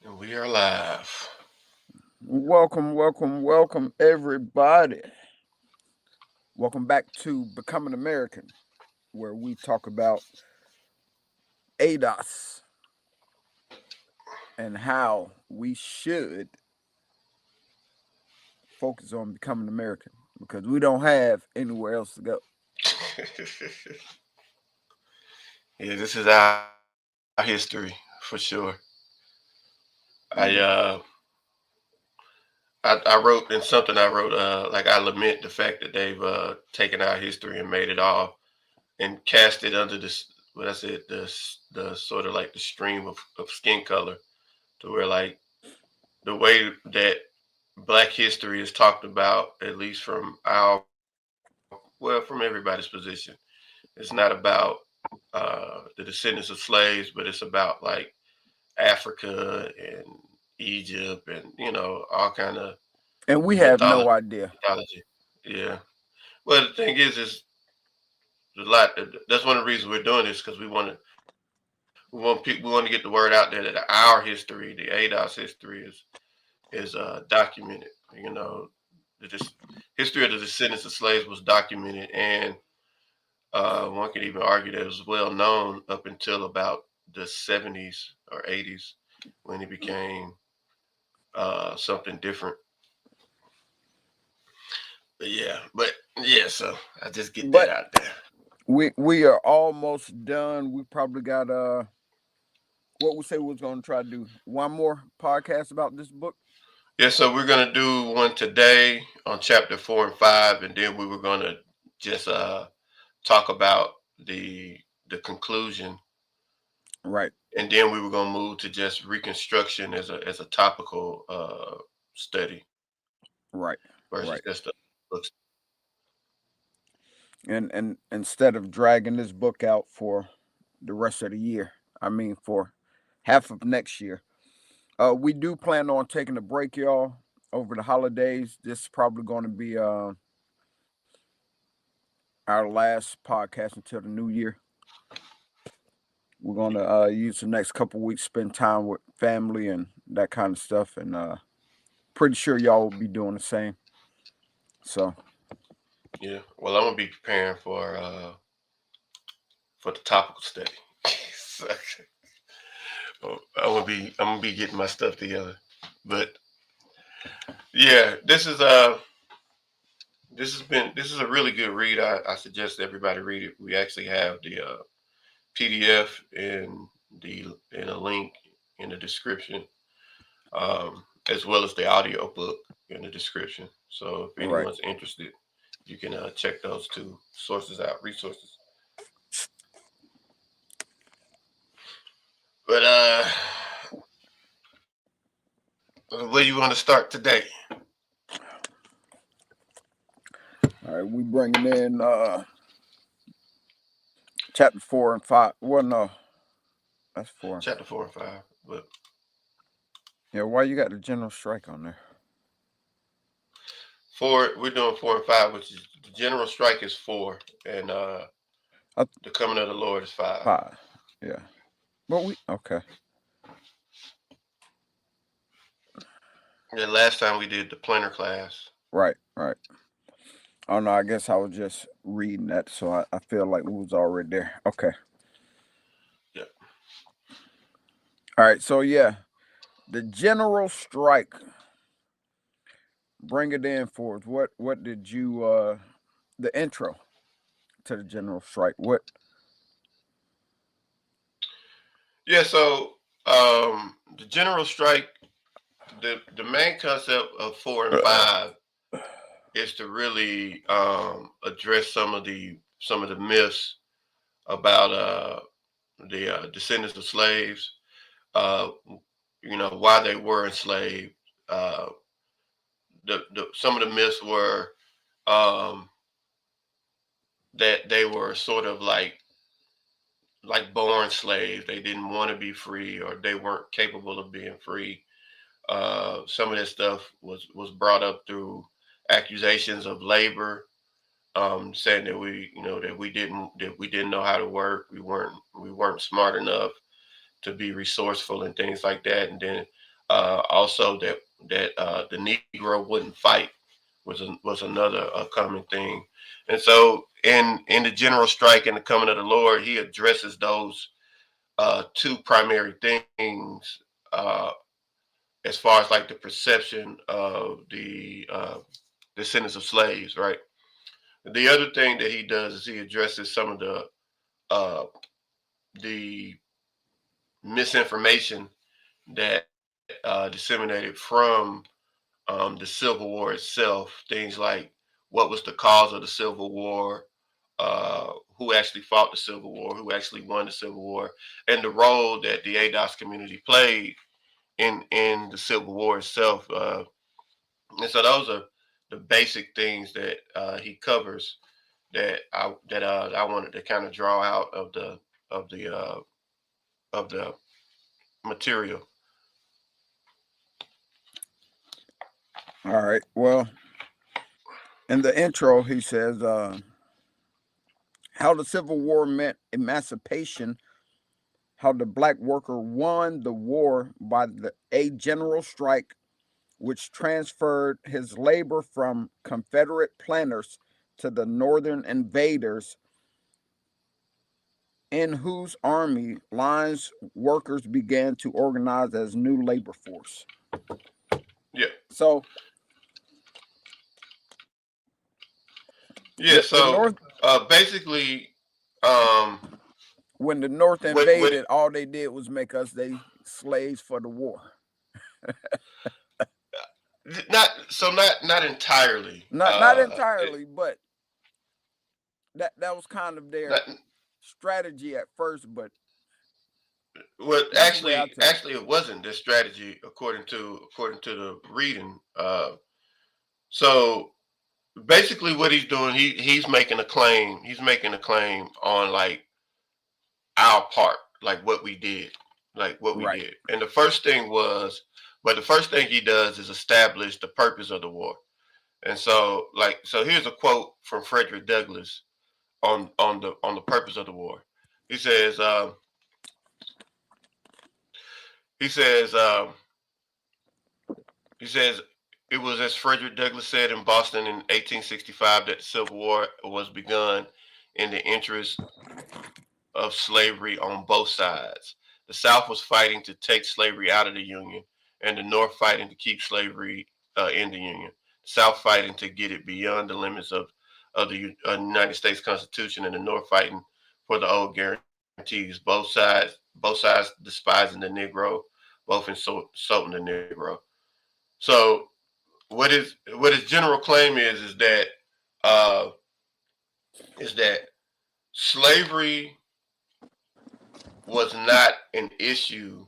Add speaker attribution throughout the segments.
Speaker 1: And we are live.
Speaker 2: Welcome, everybody. Welcome back to Becoming American, where we talk about ADOS and how we should focus on becoming American because we don't have anywhere else to go.
Speaker 1: Yeah, this is our history for sure. I
Speaker 2: Yeah.
Speaker 1: I wrote in something I wrote like I lament the fact that they've taken our history and made it all and cast it under this what I said the sort of like the stream of skin color to where like the way that black history is talked about, at least from from everybody's position, it's not about the descendants of slaves, but it's about like Africa and Egypt and all kind of
Speaker 2: And we have
Speaker 1: mythology.
Speaker 2: no idea.
Speaker 1: Mythology. Yeah. Well, the thing is a lot. That's one of the reasons we're doing this because we want people we want to get the word out there that our history, the ADOS history, is documented. The history of the descendants of slaves was documented, and one could even argue that it was well known up until about the 70s or 80s when it became something different. But yeah, so I just get that
Speaker 2: But
Speaker 1: out there.
Speaker 2: we are almost done. We probably got what we say we was gonna try to do one more podcast about this book.
Speaker 1: Yeah, so we're gonna do one today on chapter 4 and 5, and then we were gonna just talk about the conclusion,
Speaker 2: Right,
Speaker 1: and then we were gonna move to just Reconstruction as a topical study
Speaker 2: right,
Speaker 1: versus
Speaker 2: right.
Speaker 1: just the books.
Speaker 2: And instead of dragging this book out for the rest of the year, I mean for half of next year, we do plan on taking a break, y'all, over the holidays. This is probably going to be our last podcast until the new year. We're going to use the next couple weeks, spend time with family and that kind of stuff, and pretty sure y'all will be doing the same. So
Speaker 1: Yeah. Well, I'm gonna be preparing for the topical study. So, I'm gonna be getting my stuff together. But yeah, this is a really good read. I suggest everybody read it. We actually have the PDF and the and a link in the description, as well as the audio book in the description. So if
Speaker 2: right.
Speaker 1: anyone's interested, you can check those two sources out, resources. But where you want to start today?
Speaker 2: All right, we bringing in chapter 4 and 5. Well, no, that's four.
Speaker 1: Chapter 4 and 5. But
Speaker 2: Yeah, why you got the general strike on there?
Speaker 1: we're doing 4 and 5, which is the general strike is 4, and
Speaker 2: I,
Speaker 1: the coming of the Lord is 5.
Speaker 2: 5. Yeah, but we okay.
Speaker 1: Yeah, last time we did the planner class.
Speaker 2: Right, right. Oh no, I guess I was just reading that, so I feel like we was already there. Okay.
Speaker 1: Yeah.
Speaker 2: All right, so yeah, the general strike. Bring it in for us. What did you the intro to the general strike? What
Speaker 1: Yeah. So the general strike, the main concept of 4 and 5 is to really address some of the myths about the descendants of slaves. Uh, why they were enslaved. Uh, the some of the myths were um, that they were sort of like born slaves. They didn't want to be free, or they weren't capable of being free. Some of that stuff was brought up through accusations of labor, saying that we didn't know how to work. We weren't smart enough to be resourceful and things like that. And then Also, that the Negro wouldn't fight was another common thing. And so in the general strike and the coming of the Lord, he addresses those two primary things as far as like the perception of the descendants of slaves, right? The other thing that he does is he addresses some of the misinformation that disseminated from the Civil War itself. Things like what was the cause of the Civil War, who actually fought the Civil War, who actually won the Civil War, and the role that the ADOS community played in the Civil War itself. And so those are the basic things that he covers that I wanted to kind of draw out of the uh, of the material.
Speaker 2: All right. Well, in the intro, he says how the Civil War meant emancipation, how the black worker won the war by a general strike, which transferred his labor from Confederate planters to the Northern invaders, in whose army lines workers began to organize as new labor force.
Speaker 1: Yeah.
Speaker 2: So
Speaker 1: Yeah.
Speaker 2: the
Speaker 1: So
Speaker 2: North,
Speaker 1: basically, um,
Speaker 2: when the North
Speaker 1: what
Speaker 2: invaded, all they did was make us they slaves for the war.
Speaker 1: not entirely.
Speaker 2: Not entirely, but that was kind of their
Speaker 1: Not,
Speaker 2: strategy at first. But
Speaker 1: well,
Speaker 2: that's the way I took it.
Speaker 1: actually, it wasn't this strategy according to the reading. So basically, what he's doing, he's making a claim. He's making a claim on like our part, like what we did, like what we
Speaker 2: Right.
Speaker 1: did. And the first thing he does is establish the purpose of the war. And so, so here's a quote from Frederick Douglass on the purpose of the war. He says, he says, um, he says, it was as Frederick Douglass said in Boston in 1865 that the Civil War was begun in the interest of slavery on both sides. The South was fighting to take slavery out of the Union, and the North fighting to keep slavery in the Union. The South fighting to get it beyond the limits of the United States Constitution, and the North fighting for the old guarantees. Both sides despising the Negro, both insulting the Negro. So what his general claim uh, is that slavery was not an issue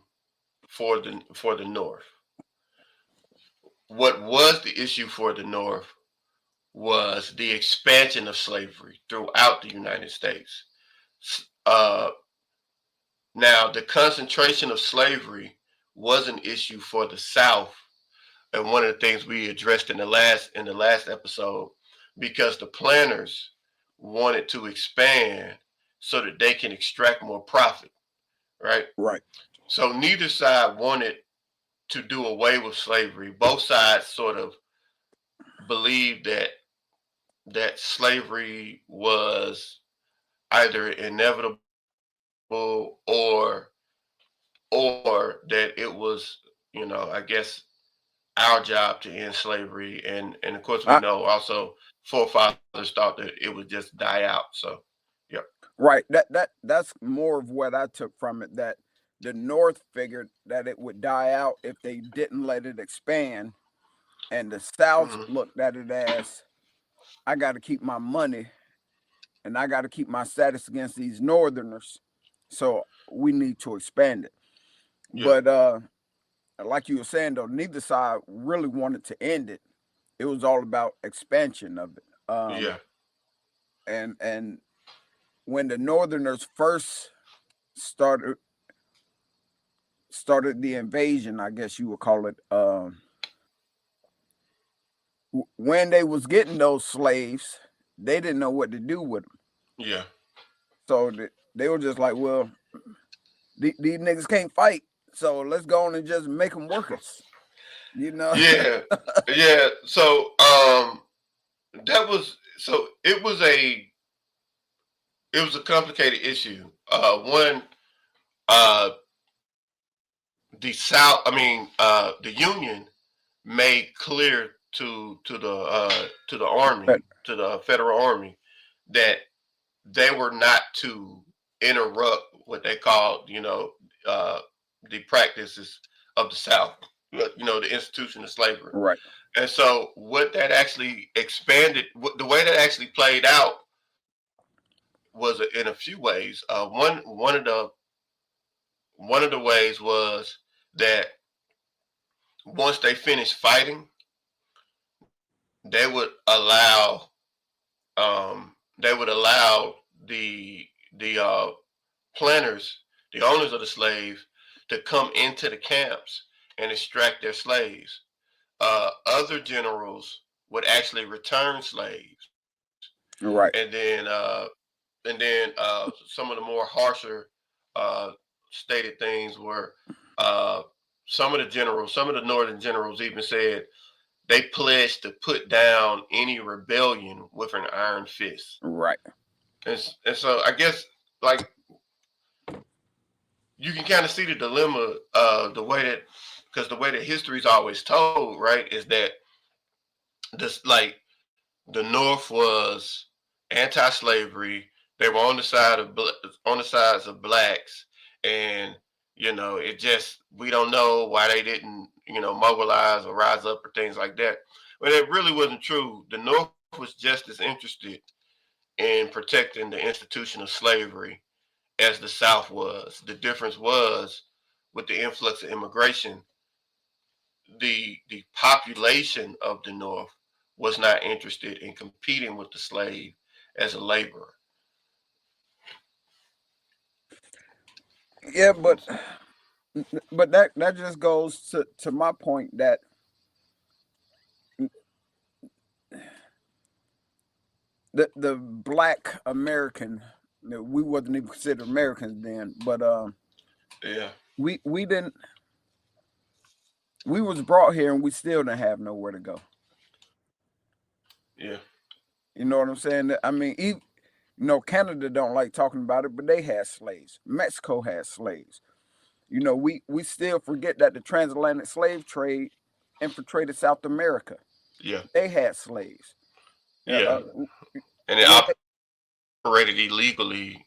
Speaker 1: for the North. What was the issue for the North was the expansion of slavery throughout the United States. Uh, Now, the concentration of slavery was an issue for the South, and one of the things we addressed in the last episode, because the planners wanted to expand so that they can extract more profit, right?
Speaker 2: Right.
Speaker 1: So neither side wanted to do away with slavery. Both sides sort of believed that slavery was either inevitable or that it was, I guess our job to end slavery. And of course we
Speaker 2: I,
Speaker 1: know also forefathers thought that it would just die out. So yeah.
Speaker 2: right. That's more of what I took from it. That the North figured that it would die out if they didn't let it expand, and the South
Speaker 1: Mm-hmm.
Speaker 2: looked at it as I got to keep my money and I got to keep my status against these Northerners, so we need to expand it.
Speaker 1: Yeah.
Speaker 2: But like you were saying though, neither side really wanted to end it. It was all about expansion of it.
Speaker 1: Yeah.
Speaker 2: And when the Northerners first started the invasion, I guess you would call it. When they was getting those slaves, they didn't know what to do with them.
Speaker 1: Yeah.
Speaker 2: So they were just like, well, these niggas can't fight, So let's go on and just make them workers. You know.
Speaker 1: Yeah, yeah. So that was so it was a complicated issue. One, uh, the South, the Union made clear to the Army,
Speaker 2: But
Speaker 1: to the Federal Army, that they were not to interrupt what they called, uh, the practices of the South, the institution of slavery.
Speaker 2: right,
Speaker 1: And so, what that actually the way that actually played out was in a few ways. One of the ways was that once they finished fighting, they would allow the planters, the owners of the slaves, to come into the camps and extract their slaves. Other generals would actually return slaves,
Speaker 2: right,
Speaker 1: and then some of the more harsher uh, stated things were uh, some of the northern generals even said they pledged to put down any rebellion with an iron fist.
Speaker 2: right.
Speaker 1: And so I guess, like, you can kind of see the dilemma, the way that, because the way that history is always told, right, is that this, like, the North was anti-slavery. They were on the sides of blacks, and it just, we don't know why they didn't mobilize or rise up or things like that. But it really wasn't true. The North was just as interested in protecting the institution of slavery as the South was. The difference was, with the influx of immigration, the population of the North was not interested in competing with the slave as a laborer.
Speaker 2: Yeah, but that just goes to my point that the black American, we wasn't even considered Americans then, but
Speaker 1: Yeah,
Speaker 2: we didn't, we was brought here and we still didn't have nowhere to go.
Speaker 1: yeah,
Speaker 2: You know what I'm saying? I mean, Canada don't like talking about it, but they had slaves. Mexico had slaves. We still forget that the transatlantic slave trade infiltrated South America.
Speaker 1: yeah,
Speaker 2: They had slaves. Yeah,
Speaker 1: yeah. And it
Speaker 2: yeah,
Speaker 1: operated illegally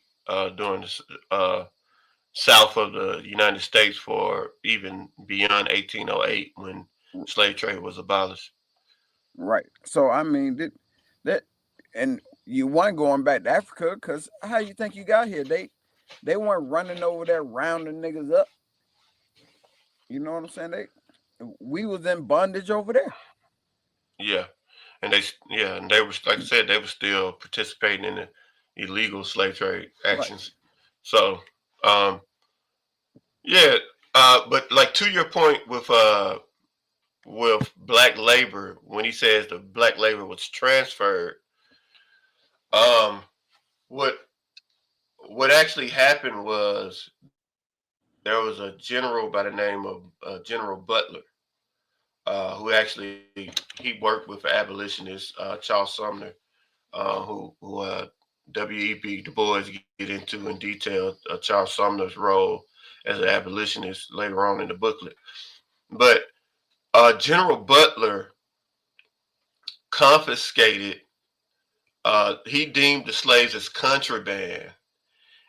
Speaker 1: during the south of the United States for even beyond 1808, when slave trade was abolished.
Speaker 2: right. So I mean that, and you weren't going back to Africa because how you think you got here? They weren't running over there rounding niggas up. You know what I'm saying? We was in bondage over there.
Speaker 1: Yeah, and they were, like I said, they were still participating in the illegal slave trade
Speaker 2: Right.
Speaker 1: actions. So, um, yeah, but, like, to your point with black labor, when he says the black labor was transferred, um, what what actually happened was there was a general by the name of General Butler, who actually, he worked with abolitionist Charles Sumner, who W.E.B. Du Bois get into in detail Charles Sumner's role as an abolitionist later on in the booklet. But General Butler confiscated, he deemed the slaves as contraband,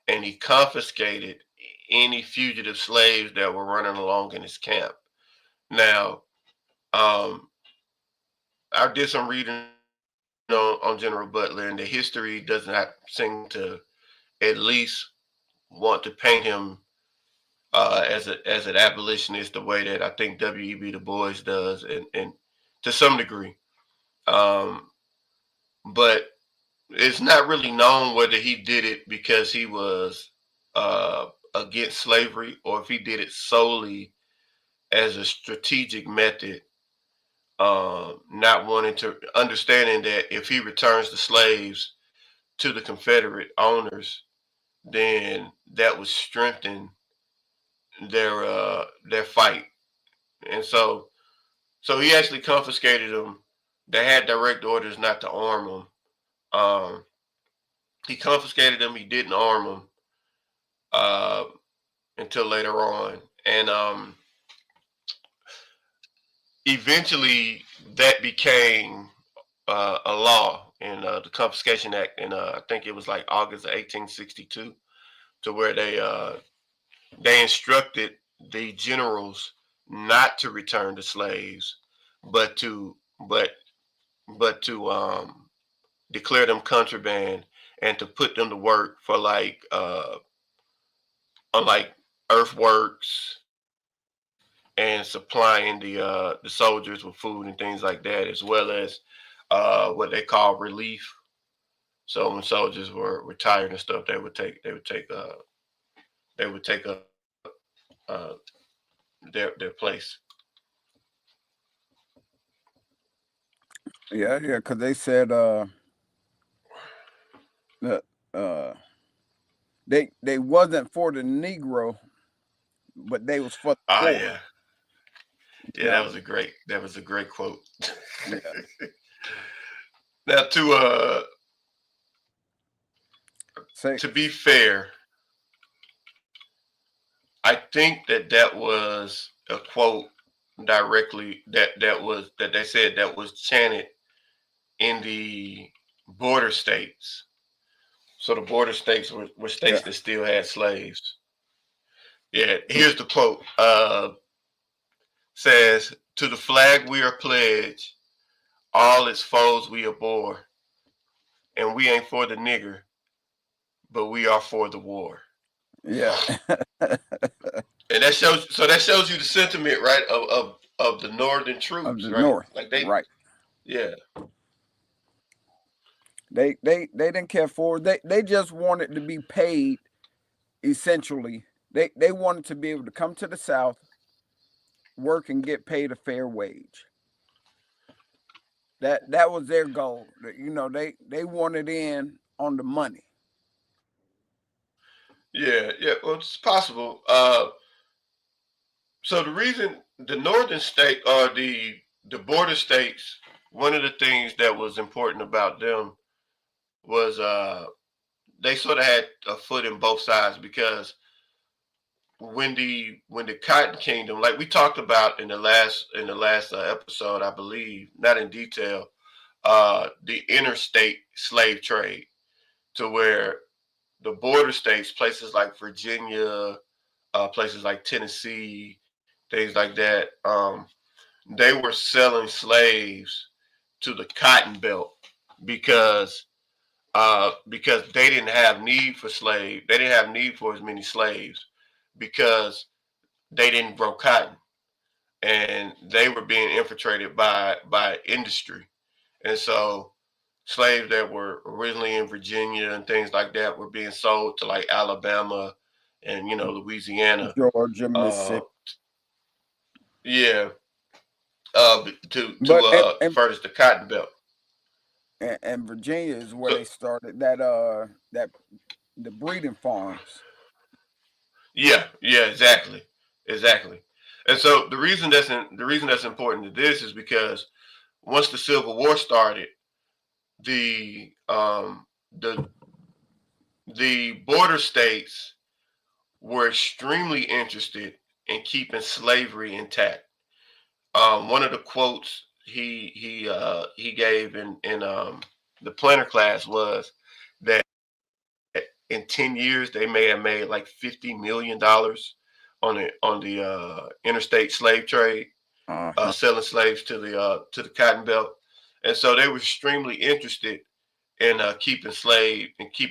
Speaker 1: and he confiscated any fugitive slaves that were running along in his camp. Now, um, I did some reading on General Butler, and the history does not seem to at least want to paint him as an abolitionist the way that I think W.E.B. Du Bois does, and to some degree. Um, but it's not really known whether he did it because he was against slavery, or if he did it solely as a strategic method, not wanting to, understanding that if he returns the slaves to the Confederate owners, then that would strengthen their fight. And so he actually confiscated them. They had direct orders not to arm them. He confiscated them. He didn't arm them uh, until later on, and eventually that became a law in the Confiscation Act, and I think it was like August of 1862, to where they instructed the generals not to return the slaves, but to but but to declare them contraband and to put them to work for on like earthworks and supplying the soldiers with food and things like that, as well as what they call relief. So when soldiers were retired and stuff, they would take up uh, their place.
Speaker 2: Yeah, because they said that they wasn't for the Negro, but they was for the
Speaker 1: Ah,
Speaker 2: poor.
Speaker 1: yeah,
Speaker 2: You
Speaker 1: yeah,
Speaker 2: know?
Speaker 1: that was a great quote.
Speaker 2: Yeah.
Speaker 1: Now
Speaker 2: Say,
Speaker 1: to be fair, I think that was a quote directly that they said that was chanted in the border states. So the border states were states
Speaker 2: yeah,
Speaker 1: that still had slaves. Yeah, here's the quote. Says, "To the flag we are pledged, all its foes we abhor, and we ain't for the nigger, but we are for the war."
Speaker 2: yeah.
Speaker 1: And that shows you the sentiment, right, of the northern
Speaker 2: Of
Speaker 1: troops,
Speaker 2: the
Speaker 1: right?
Speaker 2: North,
Speaker 1: Like they,
Speaker 2: right?
Speaker 1: yeah,
Speaker 2: They didn't care for it. They just wanted to be paid. Essentially, they wanted to be able to come to the South, work, and get paid a fair wage. That was their goal. You know, they wanted in on the money.
Speaker 1: yeah, yeah. Well, it's possible. So the reason the northern state or the border states, one of the things that was important about them was they sort of had a foot in both sides, because when the Cotton Kingdom, like we talked about in the last episode, I believe, not in detail, the interstate slave trade, to where the border states, places like Virginia, places like Tennessee, things like that, they were selling slaves to the Cotton Belt because because they didn't have need for they didn't have need for as many slaves because they didn't grow cotton, and they were being infiltrated by industry. And so slaves that were originally in Virginia and things like that were being sold to like Alabama and Louisiana.
Speaker 2: Georgia,
Speaker 1: Uh,
Speaker 2: Mississippi,
Speaker 1: yeah,
Speaker 2: but
Speaker 1: to furnish the cotton belt.
Speaker 2: and Virginia is where
Speaker 1: So
Speaker 2: they started that the breeding farms.
Speaker 1: yeah, yeah, exactly, exactly. And so the reason that's important to this is because once the Civil War started, the um, the the border states were extremely interested in keeping slavery intact. One of the quotes he gave in the planter class was that in 10 years they may have made like $50 million on the interstate slave trade,
Speaker 2: Uh-huh.
Speaker 1: selling slaves to the Cotton Belt, and so they were extremely interested in keeping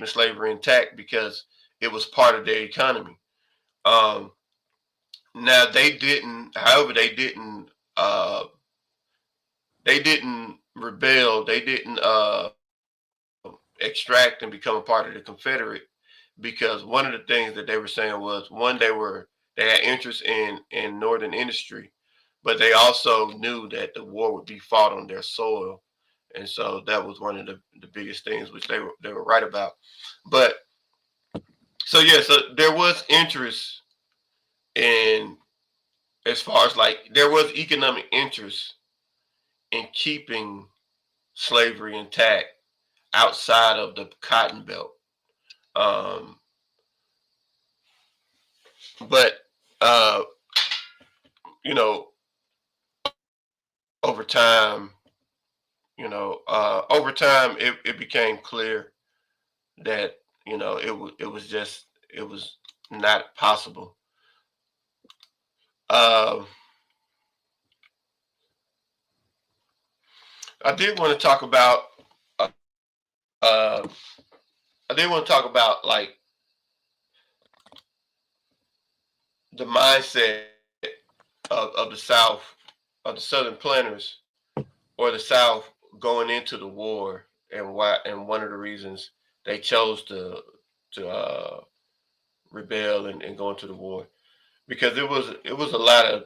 Speaker 1: slavery intact because it was part of their economy. Um, Now they didn't, however, they didn't rebel. They didn't extract and become a part of the Confederate, because one of the things that they were saying was, one, they had interest in northern industry, but they also knew that the war would be fought on their soil, and so that was one of the biggest things which they were right about. But so yeah, so there was interest And as far as like there was economic interest in keeping slavery intact outside of the cotton belt. Um, but you know, over time, over time, it became clear that it was not possible. Uh, I did want to talk about. Uh, I did want to talk about like the mindset of the South, of the Southern planters, or the South going into the war, and why, and one of the reasons they chose to rebel and go into the war, because it was a lot of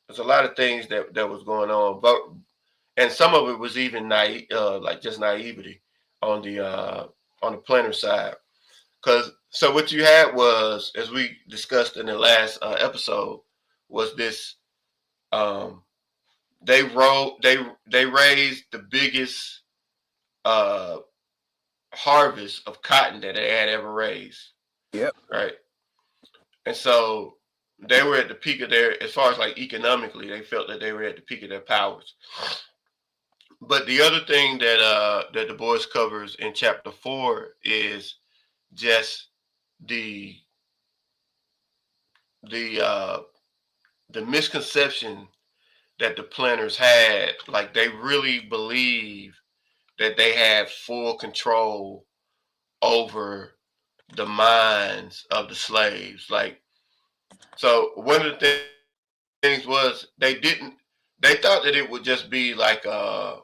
Speaker 1: there's a lot of things that was going on, but and some of it was even naive, like just naivety on the planter side. Because so what you had was, as we discussed in the last episode, was this um, they raised the biggest uh, harvest of cotton that they had ever raised,
Speaker 2: Yep.
Speaker 1: right? And so they were at the peak of their, as far as like economically, they felt that they were at the peak of their powers. But the other thing that the Bois covers in chapter 4 is just the the uh, the misconception that the planners had. Like they really believe that they had full control over the minds of the slaves. Like, so one of the things was they thought that it would just be like a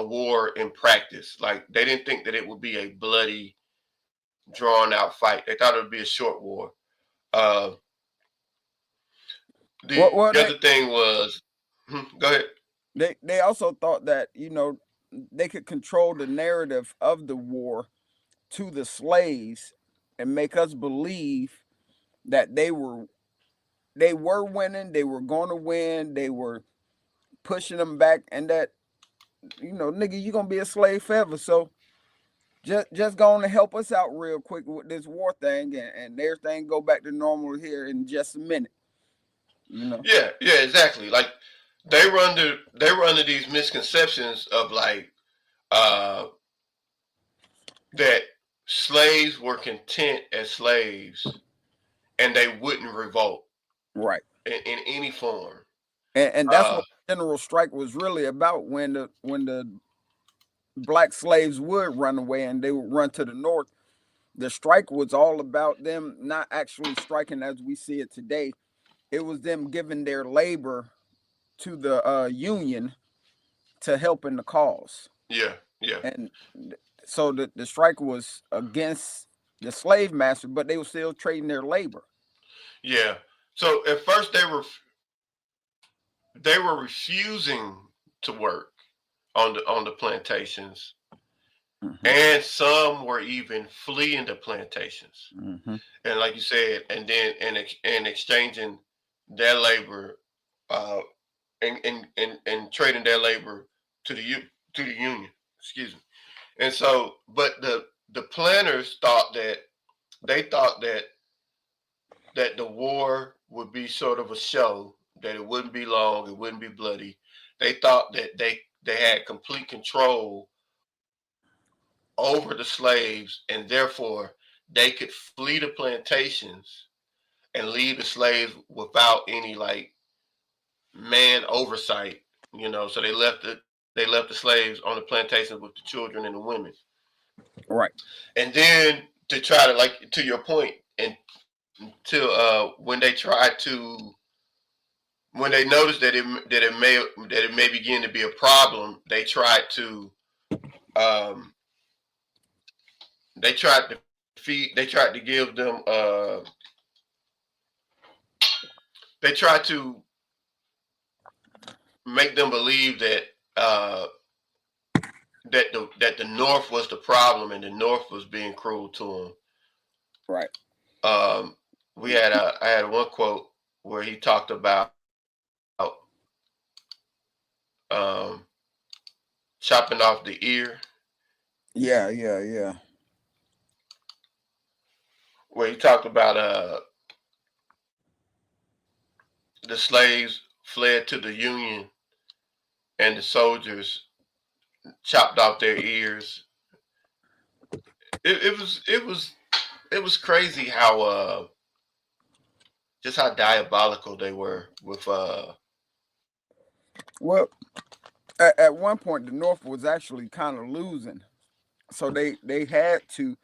Speaker 1: war in practice. Like they didn't think that it would be a bloody, drawn out fight. They thought it would be a short war. Uh, the
Speaker 2: Well,
Speaker 1: other thing was, go ahead.
Speaker 2: they also thought that they could control the narrative of the war to the slaves and make us believe that they were winning, they were going to win, they were pushing them back, and that nigga, you gonna be a slave forever. So just going to help us out real quick with this war thing, and everything go back to normal here in just a minute.
Speaker 1: Yeah, yeah, exactly. Like they were under these misconceptions of like uh, that slaves were content as slaves and they wouldn't revolt
Speaker 2: Right.
Speaker 1: in any form.
Speaker 2: And that's
Speaker 1: Uh,
Speaker 2: what general strike was really about, when the black slaves would run away and they would run to the north. The strike was all about them not actually striking as we see it today. It was them giving their labor to the union to help in the cause.
Speaker 1: yeah, yeah,
Speaker 2: And so the strike was against the slave master, but they were still trading their labor.
Speaker 1: yeah. So at first they were refusing to work on the plantations,
Speaker 2: Mm-hmm.
Speaker 1: and some were even fleeing the plantations.
Speaker 2: Mm-hmm.
Speaker 1: And like you said, and then and exchanging their labor, uh, and trading their labor to the union. Excuse me. And so, but the planners thought that the war would be sort of a show, that it wouldn't be long, it wouldn't be bloody. They thought that they had complete control over the slaves, and therefore they could flee the plantations and leave the slaves without any like man oversight. So they left the slaves on the plantations with the children and the women.
Speaker 2: Right.
Speaker 1: And then to try to, like, to your point, and to when they tried to, when they noticed that it may begin to be a problem, um they tried to give them they tried to make them believe uh that the North was the problem and the North was being cruel to
Speaker 2: Right.
Speaker 1: them. I had one quote where he talked about um, chopping off the ear,
Speaker 2: Yeah.
Speaker 1: where he talked about the slaves fled to the Union and the soldiers chopped off their ears. It was crazy how just how diabolical they were with
Speaker 2: Well, at one point, the North was actually kind of losing, so they had to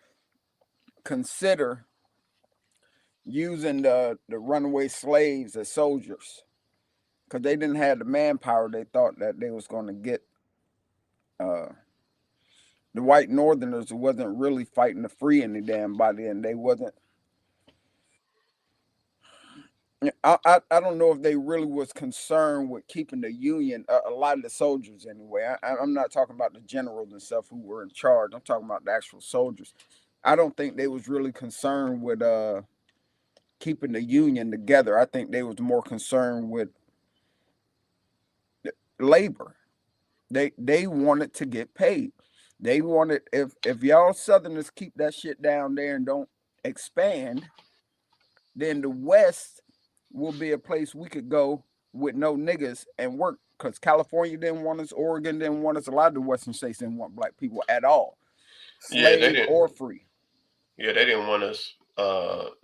Speaker 2: consider using the runaway slaves as soldiers because they didn't have the manpower. They thought that they was going to get uh, the white Northerners who wasn't really fighting to free any damn body, and they wasn't. I don't know if they really was concerned with keeping the Union. A lot of the soldiers, anyway. I'm not talking about the generals and stuff who were in charge. I'm talking about the actual soldiers. I don't think they was really concerned with keeping the Union together. I think they was more concerned with labor. They wanted to get paid. They wanted if y'all Southerners keep that shit down there and don't expand, then the West will be a place we could go with no niggas and work. Because California didn't want us, Oregon didn't want us, a lot of the Western states didn't want black people at all,
Speaker 1: yeah
Speaker 2: slave or free.
Speaker 1: they didn't want us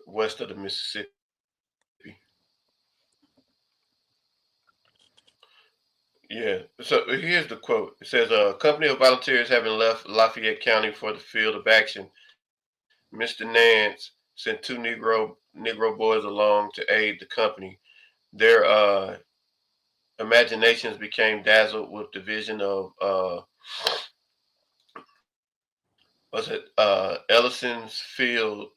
Speaker 1: west of the Mississippi. Yeah. So here's the quote. It says, "A company of volunteers having left Lafayette County for the field of action, Mr. Nance sent two Negro boys along to aid the company. Their imaginations became dazzled with the vision of was it Ellison's field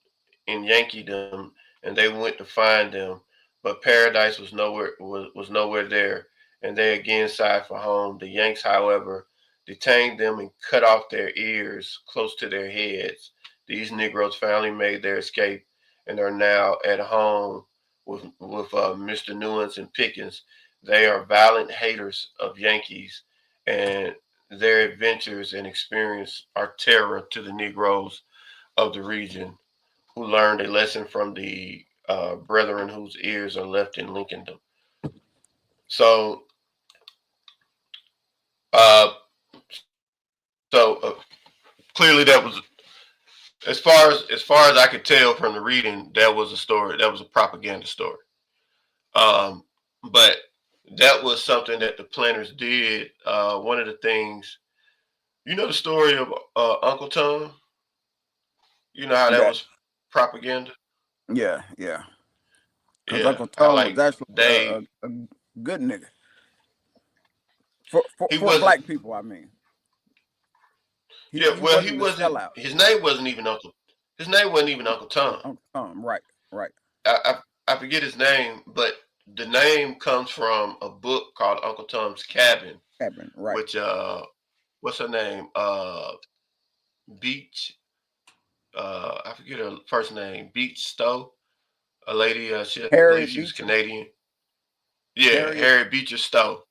Speaker 1: in Yankeedom, and they went to find them, but paradise was nowhere there, and they again sighed for home. The Yanks, however, detained them and cut off their ears close to their heads. These Negroes finally made their escape and are now at home with Mr. Newlands and Pickens. They are violent haters of Yankees, and their adventures and experience are terror to the Negroes of the region who learned a lesson from the brethren whose ears are left in Lincolndom." So, uh, clearly that was as far as I could tell from the reading, that was a story. That was a propaganda story. Um, but that was something that the planners did. One of the things, you know, the story of Uncle Tom. You know how that
Speaker 2: Yeah,
Speaker 1: was propaganda.
Speaker 2: yeah. Because
Speaker 1: Yeah,
Speaker 2: Uncle
Speaker 1: how
Speaker 2: Tom was
Speaker 1: like
Speaker 2: actually
Speaker 1: they
Speaker 2: a good nigga for, for
Speaker 1: he
Speaker 2: for
Speaker 1: wasn't.
Speaker 2: black people. I mean,
Speaker 1: Yeah,
Speaker 2: he
Speaker 1: well, he
Speaker 2: wasn't a
Speaker 1: wasn't.
Speaker 2: sellout.
Speaker 1: His name wasn't even Uncle. His name wasn't even Uncle Tom.
Speaker 2: Uncle Tom, right,
Speaker 1: I forget his name, but the name comes from a book called Uncle Tom's Cabin,
Speaker 2: Cabin, right.
Speaker 1: which what's her name? Beach. I forget her first name. Beach Stowe. A lady. I believe
Speaker 2: Harriet
Speaker 1: she was
Speaker 2: Beecher,
Speaker 1: Canadian. Yeah,
Speaker 2: Harriet.
Speaker 1: Harriet Beecher Stowe.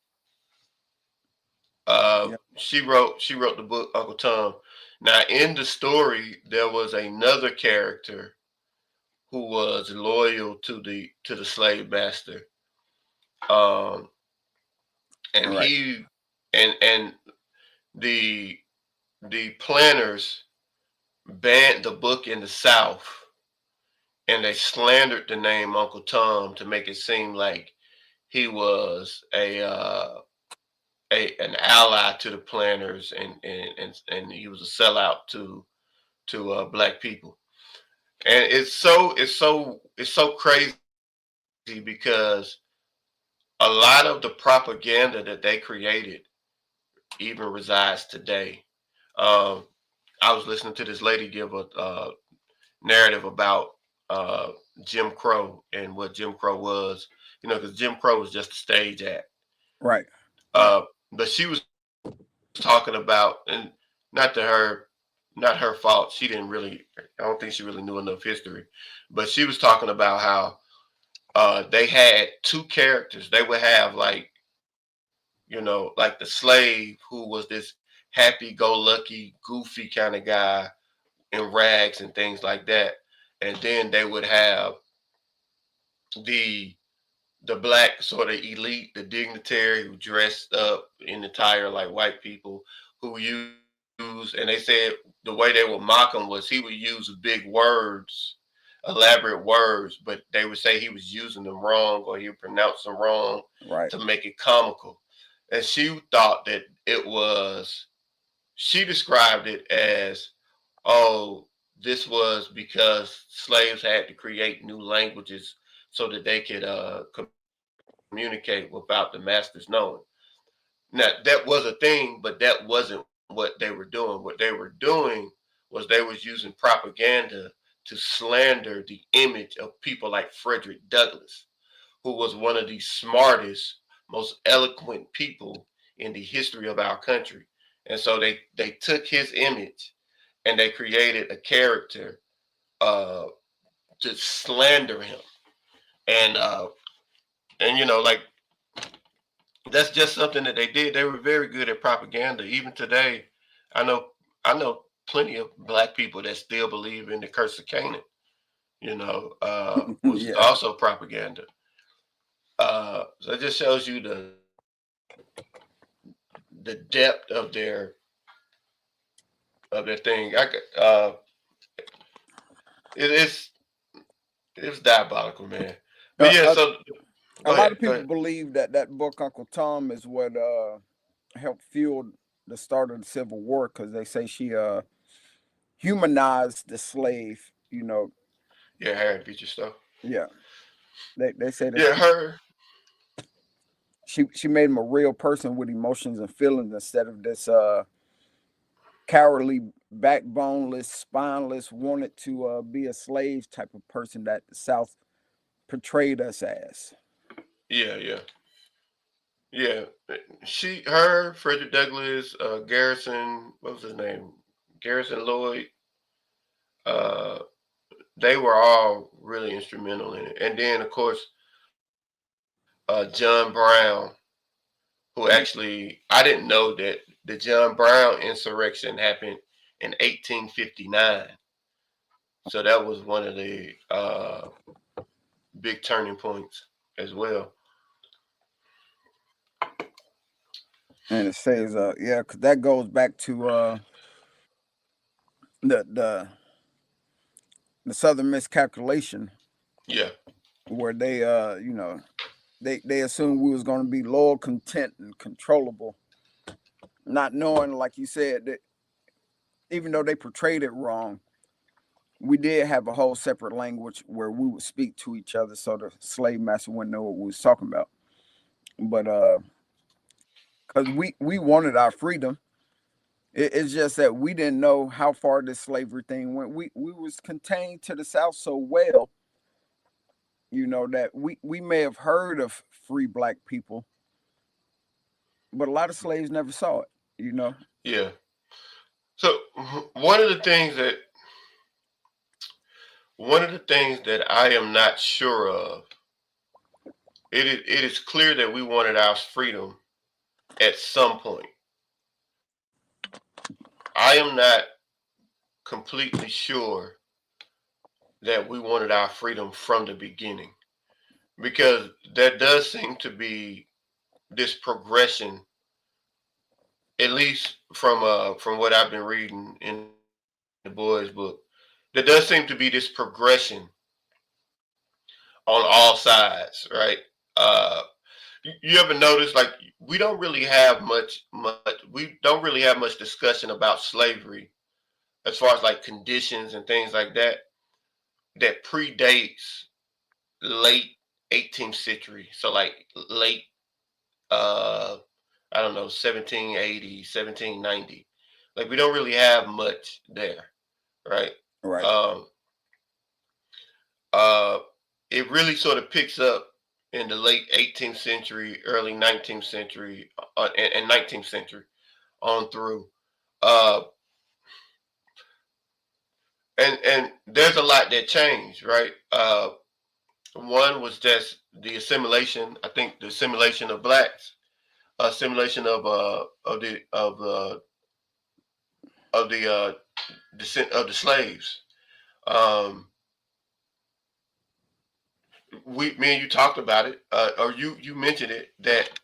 Speaker 2: Yeah,
Speaker 1: She wrote the book Uncle Tom. Now in the story there was another character who was loyal to the slave master. Um, and
Speaker 2: right,
Speaker 1: he and the the planners banned the book in the South, and they slandered the name Uncle Tom to make it seem like he was an ally to the planners, and he was a sellout to black people. And it's so crazy because a lot of the propaganda that they created even resides today. Um, I was listening to this lady give a narrative about uh, Jim Crow and what Jim Crow was. You know, because Jim Crow was just a stage act.
Speaker 2: right, right.
Speaker 1: Uh, but she was talking about, and not to her not her fault. She didn't really. I don't think she really knew enough history, but she was talking about how they had two characters. They would have like like the slave who was this happy-go-lucky, goofy kind of guy in rags and things like that, and then they would have the the black sort of elite, the dignitary who dressed up in attire like white people who use, and they said the way they would mock him was he would use big words, elaborate words, but they would say he was using them wrong or he would pronounce them wrong
Speaker 2: Right.
Speaker 1: to make it comical. And she thought that it was, she described it as, oh, this was because slaves had to create new languages so that they could communicate without the masters knowing. Now that was a thing, but that wasn't what they were doing. What they were doing was they was using propaganda to slander the image of people like Frederick Douglass, who was one of the smartest, most eloquent people in the history of our country. And so they took his image and they created a character uh, to slander him. And like that's just something that they did. They were very good at propaganda. Even today, I know I know plenty of black people that still believe in the curse of Canaan. Was
Speaker 2: Yeah.
Speaker 1: also propaganda. So it just shows you the depth of their thing. It's it's diabolical, man. But
Speaker 2: Uh,
Speaker 1: yeah,
Speaker 2: a,
Speaker 1: so
Speaker 2: a
Speaker 1: go
Speaker 2: lot
Speaker 1: ahead,
Speaker 2: of
Speaker 1: go
Speaker 2: people
Speaker 1: ahead.
Speaker 2: believe that book Uncle Tom is what helped fuel the start of the Civil War because they say she humanized the slave.
Speaker 1: Yeah, Harriet Beecher stuff.
Speaker 2: Yeah. They say that
Speaker 1: Yeah, her.
Speaker 2: she made him a real person with emotions and feelings instead of this cowardly, backboneless, spineless, wanted to be a slave type of person that the South portrayed us as.
Speaker 1: Yeah, yeah, yeah. Her, Frederick Douglass, Garrison. What was his name? Garrison Lloyd. Uh, they were all really instrumental in it. And then, of course, John Brown, who actually, I didn't know that the John Brown insurrection happened in 1859. So that was one of the big turning points as well.
Speaker 2: And it says, yeah, because that goes back to the the the Southern miscalculation,
Speaker 1: Yeah,
Speaker 2: where they, they assumed we was going to be loyal, content, and controllable, not knowing, like you said, that even though they portrayed it wrong, we did have a whole separate language where we would speak to each other, so the slave master wouldn't know what we was talking about. But because we wanted our freedom, it's just that we didn't know how far this slavery thing went. We was contained to the South so well, that we may have heard of free black people, but a lot of slaves never saw it.
Speaker 1: yeah. So one of the things that I am not sure of, it is clear that we wanted our freedom at some point. I am not completely sure that we wanted our freedom from the beginning because there does seem to be this progression, at least from what I've been reading in the Bois book. There does seem to be this progression on all sides, right? Uh, you ever notice like we don't really have much discussion about slavery as far as like conditions and things like that predates late 18th century. So like late uh I don't know 1780, 1790. Like we don't really have much there, right?
Speaker 2: Right.
Speaker 1: Um uh it really sort of picks up in the late 18th century, early 19th century, and 19th century on through. Uh, and there's a lot that changed, right? One was just the assimilation. I think the assimilation of blacks, assimilation of the descent of the slaves. Um, me and you talked about it, or you mentioned it, that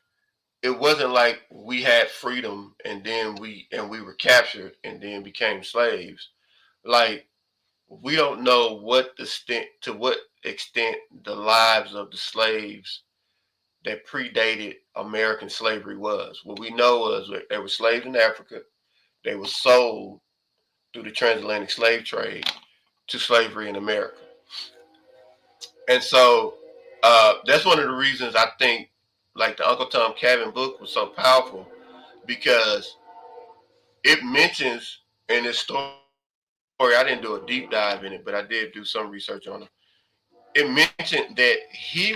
Speaker 1: it wasn't like we had freedom and then we were captured and then became slaves. Like, we don't know what extent the lives of the slaves that predated American slavery was. What we know was that they were slaves in Africa. They were sold through the transatlantic slave trade to slavery in America. And so that's one of the reasons I think like the Uncle Tom Cabin book was so powerful, because it mentions in this story, I didn't do a deep dive in it, but I did do some research on it. It mentioned that he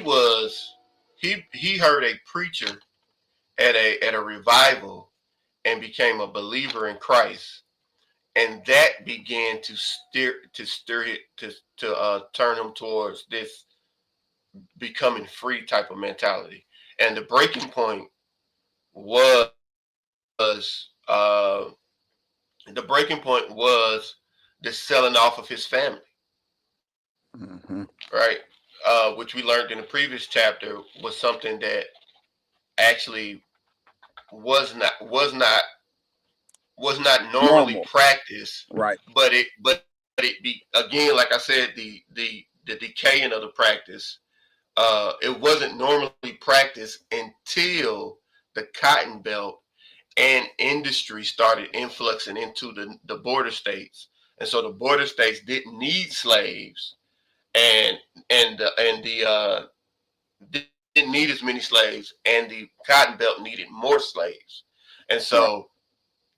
Speaker 1: heard a preacher at a revival and became a believer in Christ, and that began to stir it to turn him towards this becoming free type of mentality. And the breaking point was the breaking point was the selling off of his family,
Speaker 2: Mm-hmm.
Speaker 1: right? Which we learned in the previous chapter was something that actually was not was not was not normally
Speaker 2: Normal.
Speaker 1: practiced,
Speaker 2: Right.
Speaker 1: but it be again, like I said, the decaying of the practice. It wasn't normally practiced until the cotton belt and industry started influxing into the border states, and so the border states didn't need slaves, and the didn't need as many slaves, and the cotton belt needed more slaves, and
Speaker 2: Right.
Speaker 1: so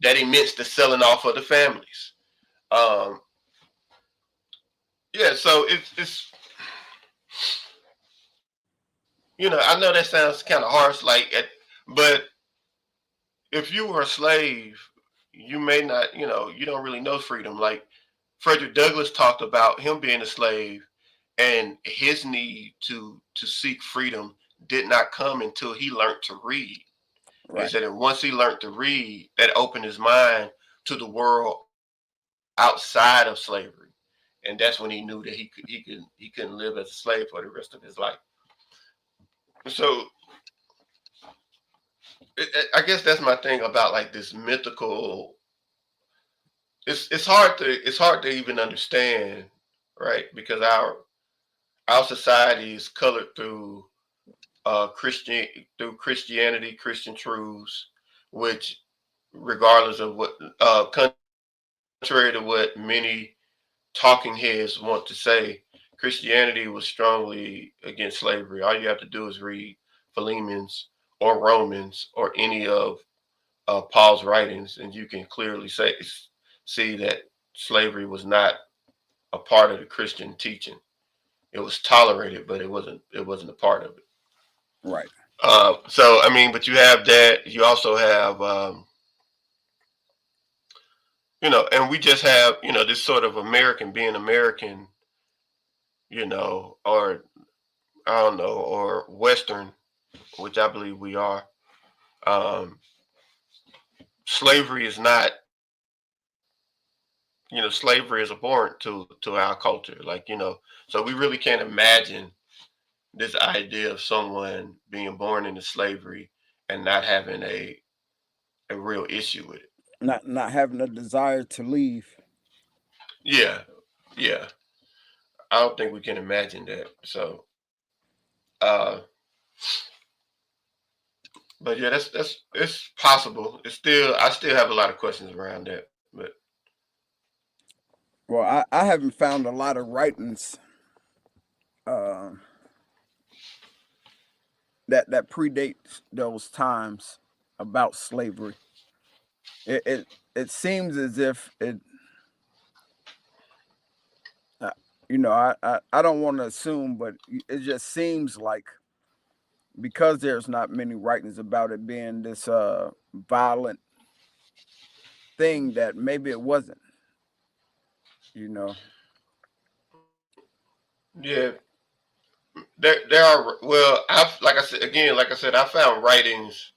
Speaker 1: that immense the selling off of the families. Um, yeah, so it's I know that sounds kind of harsh, but if you were a slave, you may not, you don't really know freedom. Like Frederick Douglass talked about him being a slave and his need to seek freedom did not come until he learned to read. And he
Speaker 2: Right.
Speaker 1: said that once he learned to read, that opened his mind to the world outside of slavery, and that's when he knew that he couldn't live as a slave for the rest of his life. So I guess that's my thing about like this mythical. It's hard to even understand, right? Because our society is colored through Christianity, Christian truths, which, regardless of what, contrary to what many talking heads want to say, Christianity was strongly against slavery. All you have to do is read Philemons or Romans or any of Paul's writings, and you can clearly see that slavery was not a part of the Christian teaching. It was tolerated, but it wasn't a part of it.
Speaker 2: Right.
Speaker 1: So I mean, but you have that. You also have and we just have this sort of American being American, or I don't know, or Western, which I believe we are. Um, Slavery is not, slavery is abhorrent to our culture. So we really can't imagine this idea of someone being born into slavery and not having a real issue with it.
Speaker 2: Not having a desire to leave.
Speaker 1: Yeah, yeah. I don't think we can imagine that. So, uh, but yeah, that's it's possible. I still have a lot of questions around that. But
Speaker 2: Well, I haven't found a lot of writings uh, that predates those times about slavery. It seems as if it, uh, I don't want to assume, but it just seems like because there's not many writings about it being this violent thing that maybe it wasn't. you know.
Speaker 1: Yeah, there are. Well, I've like I said, I found writings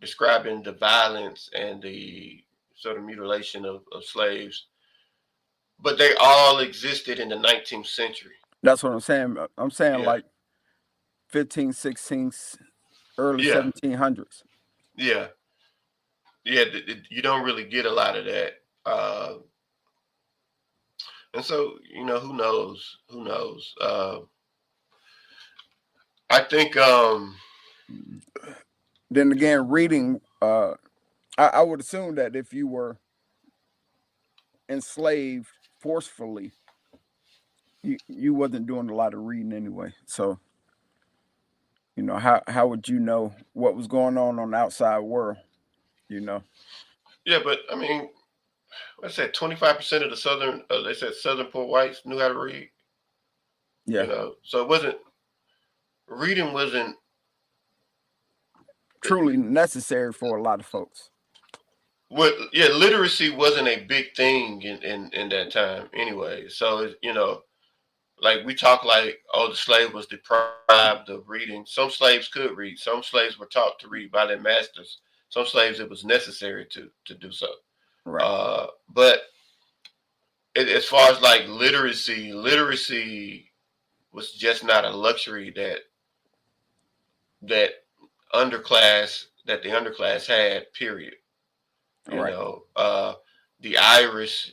Speaker 1: describing the violence and the sort of mutilation of slaves, but they all existed in the 19th century.
Speaker 2: That's what I'm saying. I'm saying
Speaker 1: Yeah,
Speaker 2: like 15, 16, early
Speaker 1: yeah,
Speaker 2: 1700s.
Speaker 1: yeah, yeah. You don't really get a lot of that, and so who knows? Who knows? I think
Speaker 2: Then again, reading, I would assume that if you were enslaved forcefully, you wasn't doing a lot of reading anyway. So, how would you know what was going on the outside world? You know,
Speaker 1: yeah, but I mean, I said 25% of the southern they said southern poor whites knew how to read.
Speaker 2: yeah,
Speaker 1: So it wasn't reading wasn't
Speaker 2: truly necessary for a lot of folks.
Speaker 1: what yeah, literacy wasn't a big thing in that time anyway. So like we talk like, oh, the slave was deprived of reading. Some slaves could read. Some slaves were taught to read by their masters. Some slaves it was necessary to do so.
Speaker 2: Right,
Speaker 1: But as far as like literacy was just not a luxury that the underclass had. Period. You
Speaker 2: right,
Speaker 1: know, the Irish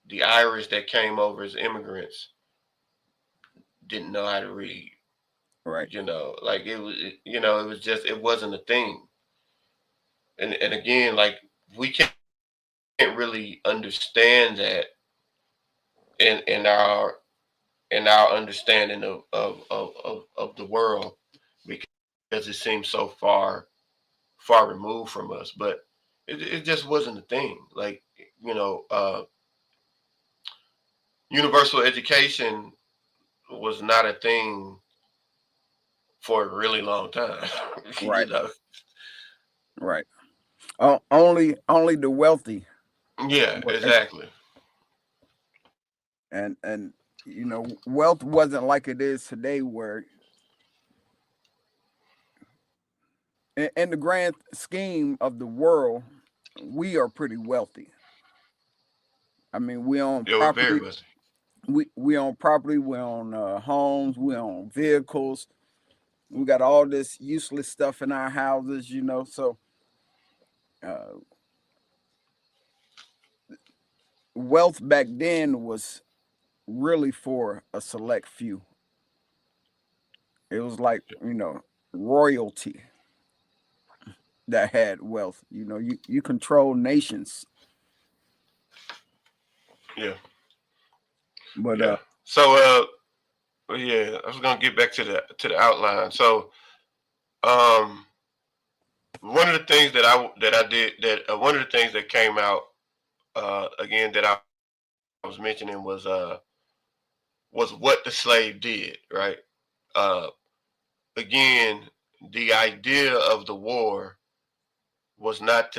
Speaker 1: the Irish that came over as immigrants didn't know how to read.
Speaker 2: right,
Speaker 1: Like it was just it wasn't a thing. And again, like we can't really understand that in in our in our understanding of the world because it seems so far removed from us. But it just wasn't a thing. Like you know, uh, universal education was not a thing for a really long time. you
Speaker 2: right,
Speaker 1: know.
Speaker 2: right. Only the wealthy
Speaker 1: Yeah,
Speaker 2: were
Speaker 1: exactly.
Speaker 2: and wealth wasn't like it is today, where in the grand scheme of the world, we are pretty wealthy. I mean, we own
Speaker 1: It was very
Speaker 2: property.
Speaker 1: much.
Speaker 2: We own property. We own homes. We own vehicles. We got all this useless stuff in our houses. So uh, wealth back then was really for a select few. It was like royalty that had wealth. You control nations,
Speaker 1: Yeah,
Speaker 2: but
Speaker 1: yeah. So yeah, I was gonna get back to the outline. So um, one of the things that I did that one of the things that came out again that I was mentioning was what the slave did, right? Uh, again, the idea of the war was not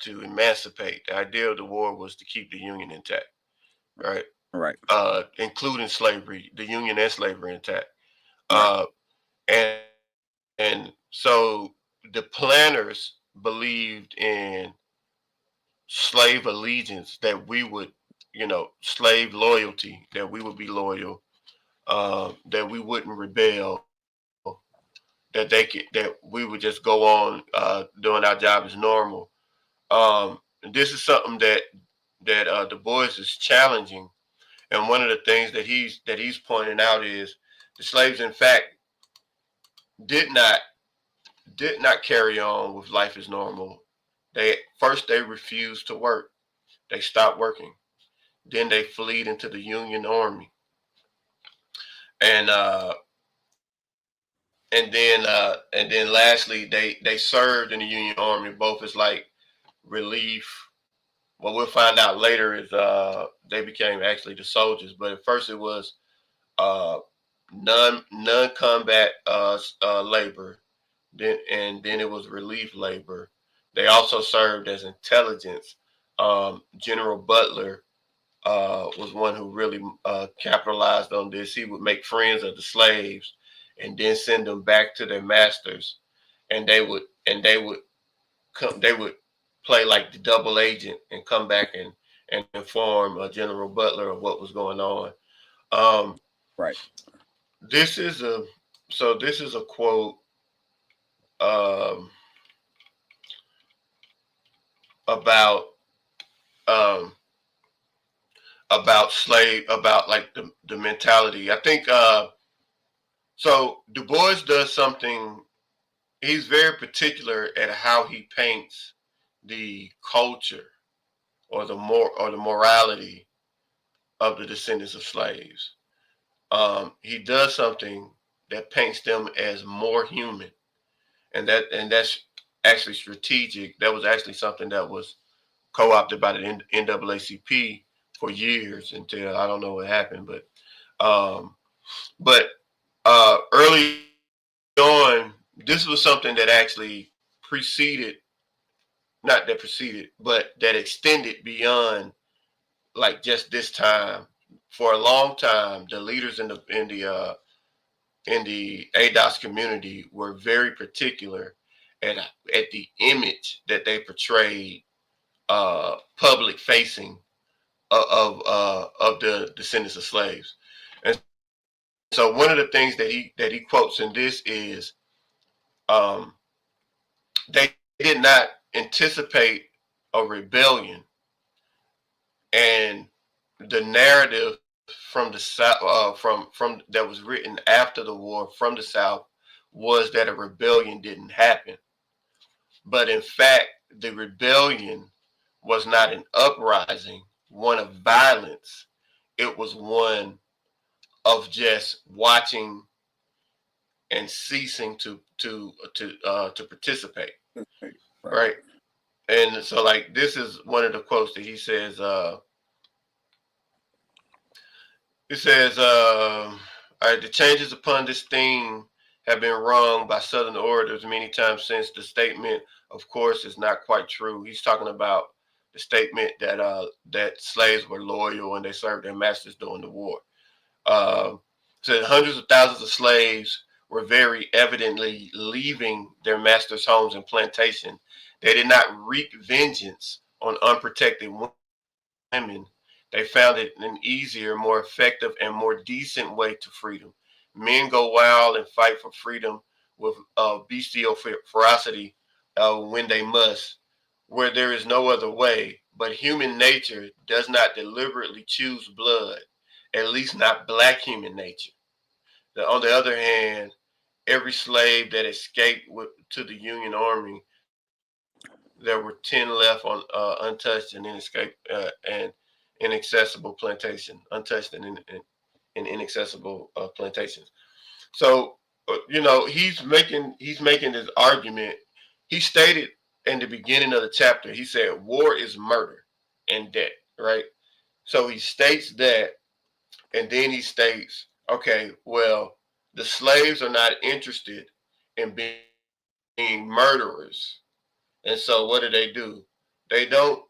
Speaker 1: to emancipate. The idea of the war was to keep the Union intact, right?
Speaker 2: right,
Speaker 1: Including slavery, the Union and slavery intact.
Speaker 2: right,
Speaker 1: Uh, and so the planners believed in slave allegiance, that we would, slave loyalty, that we would be loyal, that we wouldn't rebel, that we would just go on doing our job as normal. This is something that Du Bois is challenging, and one of the things that he's pointing out is the slaves, in fact, did not did not carry on with life as normal. They refused to work. They stopped working. Then they fled into the Union Army, and and then lastly they served in the Union Army both as like relief. What we'll find out later is they became actually the soldiers, but at first it was uh, non combat labor. Then it was relief labor. They also served as intelligence General Butler was one who really capitalized on this. He would make friends of the slaves and then send them back to their masters, and they would play like the double agent and come back and inform General Butler of what was going on. Um,
Speaker 2: Right.
Speaker 1: this is a this is a quote um, about um, about like the mentality. I think so. Du Bois does something. He's very particular at how he paints the culture or the morality of the descendants of slaves. He does something that paints them as more human, and that's actually strategic. That was actually something that was co-opted by the NAACP for years until I don't know what happened, um, but early on, this was something that actually preceded, not that preceded, but that extended beyond like just this time. For a long time, the leaders in the ADOS community were very particular at at the image that they portrayed public facing of the descendants of slaves. And so one of the things that he quotes in this is um, they did not anticipate a rebellion, and the narrative from the south from that was written after the war from the south was that a rebellion didn't happen, but in fact the rebellion was not an uprising, one of violence. It was one of just watching and ceasing to participate,
Speaker 2: Right.
Speaker 1: right? And so like this is one of the quotes that he says. It says, all right, the changes upon this theme have been wrong by Southern orators many times since. The statement, of course, is not quite true. He's talking about the statement that slaves were loyal and they served their masters during the war. Said hundreds of thousands of slaves were very evidently leaving their masters' homes and plantation. They did not wreak vengeance on unprotected women. They found it an easier, more effective, and more decent way to freedom. Men go wild and fight for freedom with bestial ferocity when they must, where there is no other way. But human nature does not deliberately choose blood, at least not black human nature. On the other hand, every slave that escaped to the Union Army, there were 10 left on untouched and inaccessible plantation, untouched and inaccessible plantations. So, he's making this argument. He stated in the beginning of the chapter, he said, "War is murder and death." Right. So he states that, and then he states, "Okay, well, the slaves are not interested in being murderers, and so what do? They don't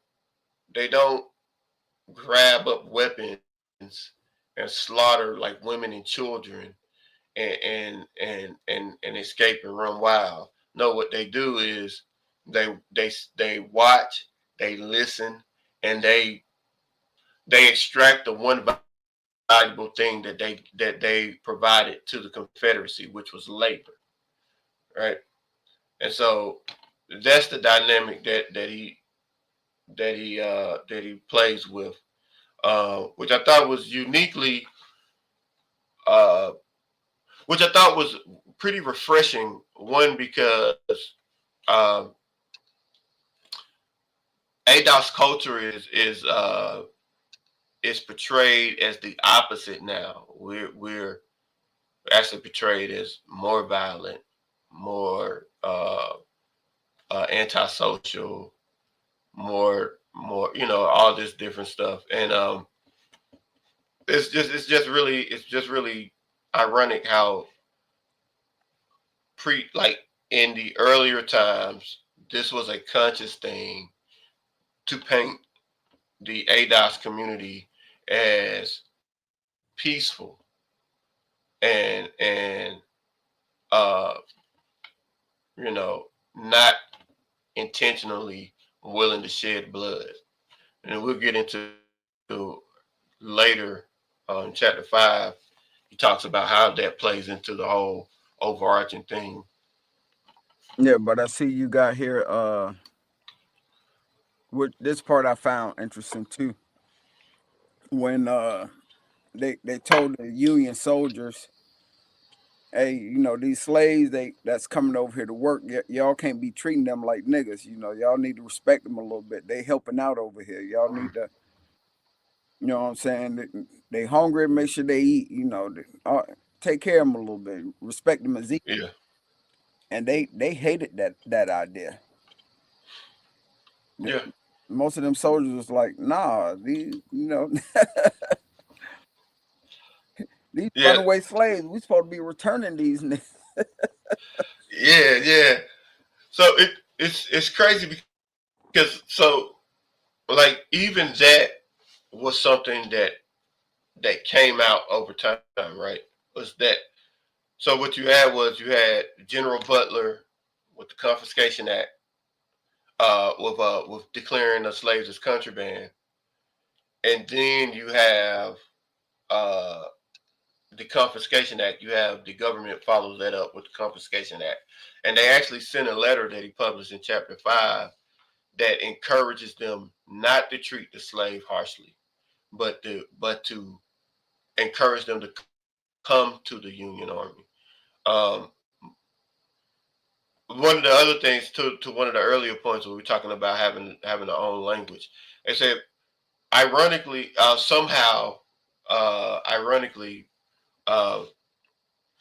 Speaker 1: they don't grab up weapons and slaughter like women and children and escape and run wild. No, what they do is they watch, they listen, and they extract the one valuable thing that they provided to the Confederacy, which was labor, right? And so that's the dynamic that he plays with, which I thought was uniquely, uh, which I thought was pretty refreshing. One, because um, ADOS culture is portrayed as the opposite now. We're actually portrayed as more violent, more antisocial, more all this different stuff, and it's just really ironic how like in the earlier times this was a conscious thing to paint the ADOS community as peaceful and uh, not intentionally willing to shed blood. And we'll get into later in chapter 5. He talks about how that plays into the whole overarching thing.
Speaker 2: Yeah, but I see you got here. With this part I found interesting too. When they told the Union soldiers, hey, these slaves that's coming over here to work, y'all can't be treating them like niggas. Y'all need to respect them a little bit. They helping out over here. Y'all need to, you know what I'm saying? They hungry, make sure they eat. Take care of them a little bit. Respect them as equal.
Speaker 1: Yeah,
Speaker 2: And they hated that idea.
Speaker 1: yeah,
Speaker 2: Most of them soldiers was like, nah, these
Speaker 1: yeah,
Speaker 2: runaway slaves, we supposed to be returning these niggas.
Speaker 1: yeah. So it's crazy because like even that was something that came out over time, right? Was that so? What you had General Butler with the Confiscation Act, with declaring the slaves as contraband, and then you have uh, the Confiscation Act. You have the government follows that up with the Confiscation Act, and they actually sent a letter that he published in chapter 5 that encourages them not to treat the slave harshly, but to encourage them to come to the Union Army. Um, One of the other things to one of the earlier points when we were talking about having our own language, they said ironically, ironically, uh,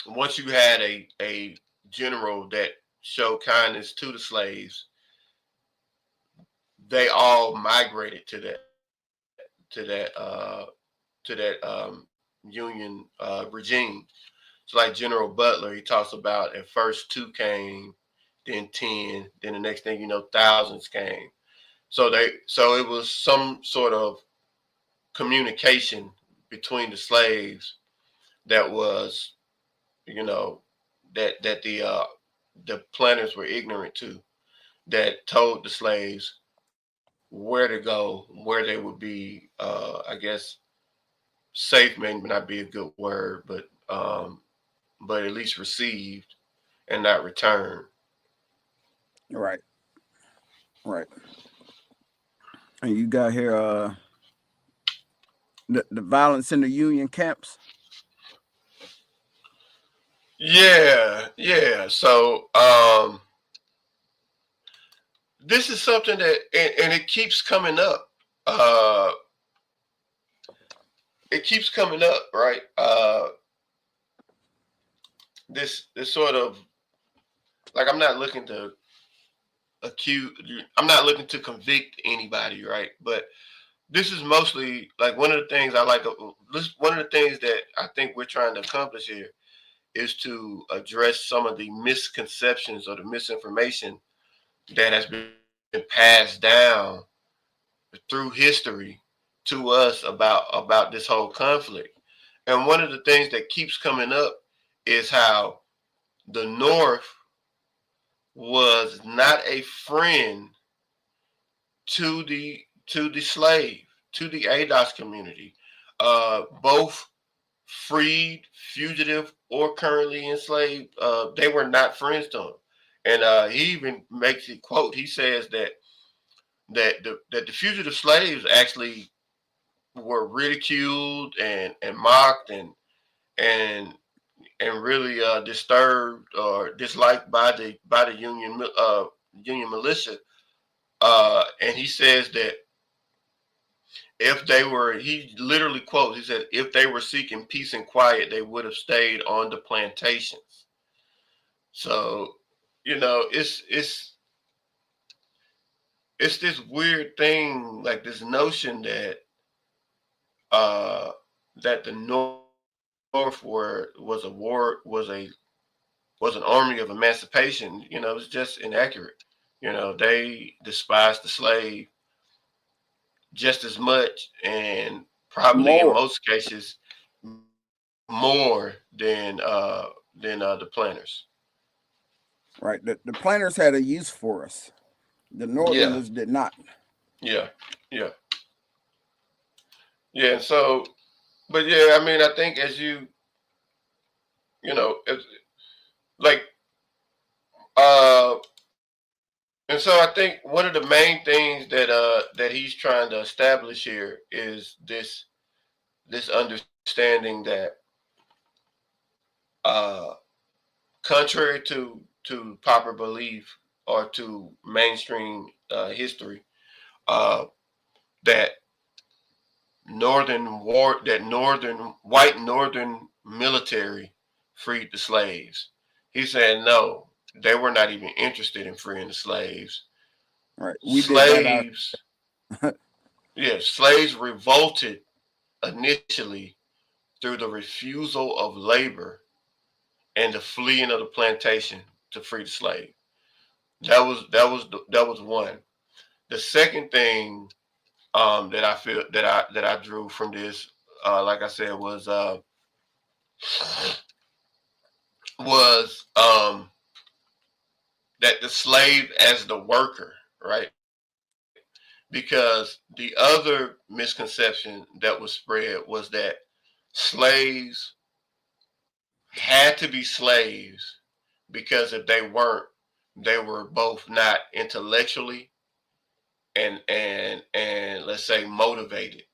Speaker 1: once you had a general that showed kindness to the slaves, they all migrated to that Union regime. So like General Butler, he talks about at first two came, then 10, then the next thing you know, thousands came. So it was some sort of communication between the slaves that was, you know, that the planters were ignorant to, that told the slaves where to go, where they would be. I guess safe may not be a good word, but at least received and not returned.
Speaker 2: Right, right. And you got here the violence in the Union camps.
Speaker 1: Yeah. So this is something that and it keeps coming up. Uh, it keeps coming up, right? This sort of like accuse. I'm not looking to convict anybody, right? But this is mostly like one of the things I like. One of the things that I think we're trying to accomplish here is to address some of the misconceptions or the misinformation that has been passed down through history to us about this whole conflict. And one of the things that keeps coming up is how the North was not a friend to the slave, to the ADOS community, both freed, fugitive, or currently enslaved. They were not friends to him, and he even makes it quote. He says that the fugitive slaves actually were ridiculed and mocked and and really disturbed or disliked by the Union militia. And he says that if they were, he literally quotes, he said, if they were seeking peace and quiet, they would have stayed on the plantations. So, it's this weird thing, like this notion uh, that the North was a war was an army of emancipation. It's just inaccurate. They despised the slave just as much, and probably in
Speaker 2: More,
Speaker 1: most cases more than the planters.
Speaker 2: right? The planters had a use for us. The
Speaker 1: Yeah,
Speaker 2: Northerners did not.
Speaker 1: yeah, yeah, yeah. And so, but yeah, I mean, I think as as, like, uh, and so I think one of the main things that he's trying to establish here is this understanding that, uh, contrary to popular belief or to mainstream history, uh, that northern white northern military freed the slaves. He said no, they were not even interested in freeing the slaves.
Speaker 2: Right, we did that.
Speaker 1: Slaves, yeah, slaves revolted initially through the refusal of labor and the fleeing of the plantation to free the slave. That was one. The second thing, that I feel that I drew from this, like I said, was that the slave as the worker, right? Because the other misconception that was spread was that slaves had to be slaves, because if they weren't, they were both not intellectually and let's say motivated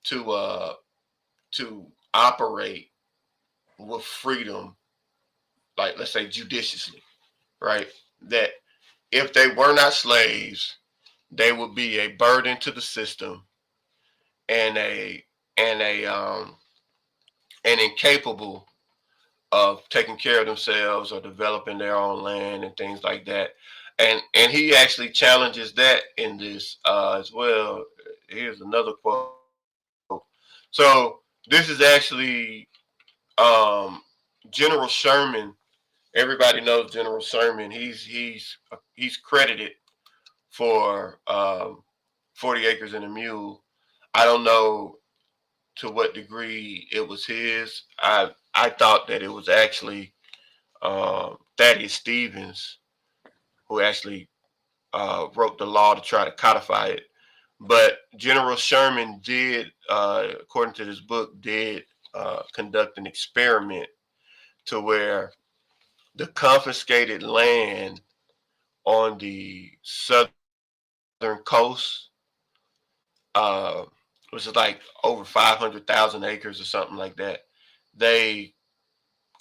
Speaker 1: to to operate with freedom, like, let's say, judiciously, right? That if they were not slaves, they would be a burden to the system, and and incapable of taking care of themselves or developing their own land and things like that. And he actually challenges that in this, as well. Here's another quote. So this is actually, um, General Sherman. Everybody knows General Sherman. He's credited for, 40 Acres and a Mule. I don't know to what degree it was his. I thought that it was actually, Thaddeus Stevens who actually, wrote the law to try to codify it. But General Sherman did, according to this book, did conduct an experiment to where the confiscated land on the southern coast, uh, which is like over 500,000 acres or something like that, they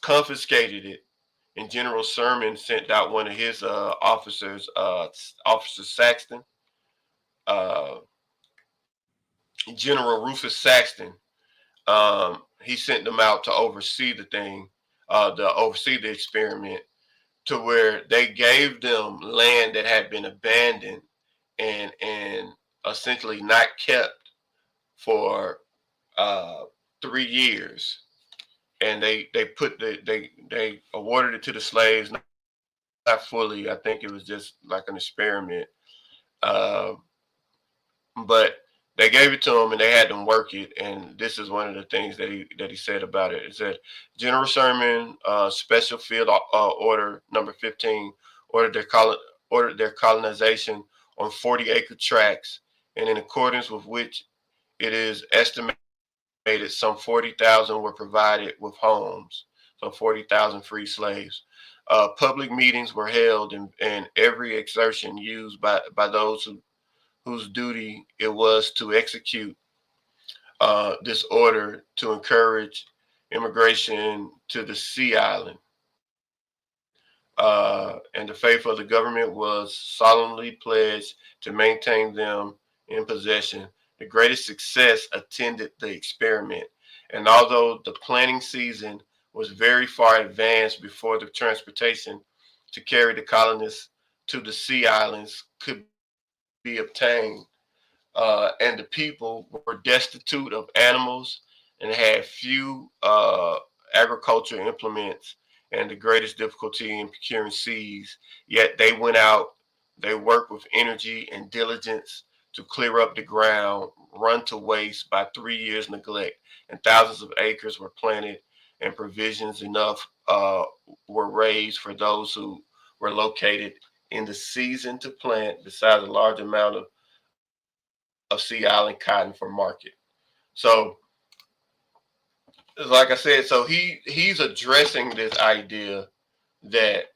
Speaker 1: confiscated it. And General Sherman sent out one of his officers, Officer Saxton, uh, General Rufus Saxton. He sent them out to oversee the thing, to oversee the experiment, to where they gave them land that had been abandoned and essentially not kept for, uh, 3 years, and they put they awarded it to the slaves, not fully. I think it was just like an experiment, uh, but they gave it to them and they had them work it. And this is one of the things that he said about it. It said General Sherman, Special Field, Order Number 15, ordered their ordered their colonization on 40-acre tracts, and in accordance with which it is estimated some 40,000 were provided with homes, so 40,000 free slaves. Public meetings were held, and every exertion used by those whose duty it was to execute, this order to encourage immigration to the Sea Island. And the faith of the government was solemnly pledged to maintain them in possession. The greatest success attended the experiment, and although the planting season was very far advanced before the transportation to carry the colonists to the Sea Islands could be obtained, and the people were destitute of animals and had few, agriculture implements and the greatest difficulty in procuring seeds. Yet they went out, they worked with energy and diligence to clear up the ground run to waste by 3 years neglect, and thousands of acres were planted, and provisions enough were raised for those who were located in the season to plant, besides a large amount of Sea Island cotton for market. So, like I said, so he's addressing this idea that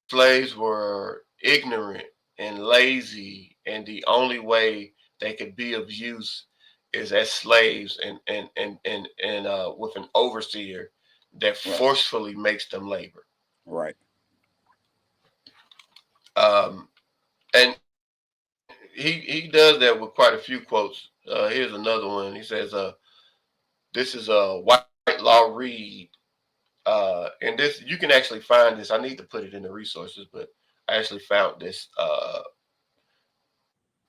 Speaker 1: slaves were ignorant and lazy, and the only way they could be of use is as slaves, and with an overseer that
Speaker 2: Right.
Speaker 1: forcefully makes them labor.
Speaker 2: Right.
Speaker 1: And he does that with quite a few quotes. Here's another one. He says, "This is a White Law Read." And this, you can actually find this. I need to put it in the resources, but I actually found this.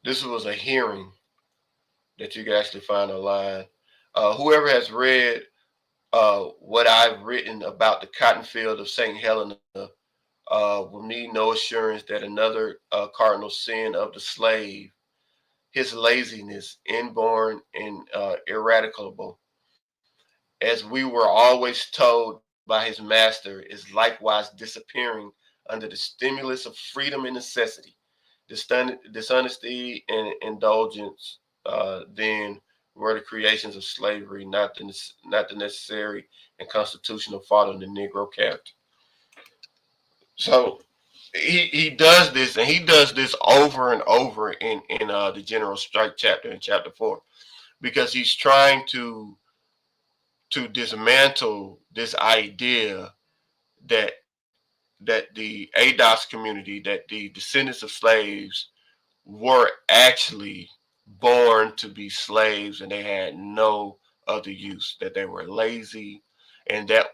Speaker 1: This was a hearing that you can actually find online. Whoever has read what I've written about the cotton field of St. Helena will need no assurance that another cardinal sin of the slave, his laziness, inborn and ineradicable, as we were always told by his master, is likewise disappearing under the stimulus of freedom and necessity. Dishonesty and indulgence then were the creations of slavery, not the necessary and constitutional fault of the Negro character. So he does this, and he does this over and over in the General Strike chapter in chapter 4, because he's trying to dismantle this idea that the ADOS community, that the descendants of slaves were actually born to be slaves and they had no other use, that they were lazy, and that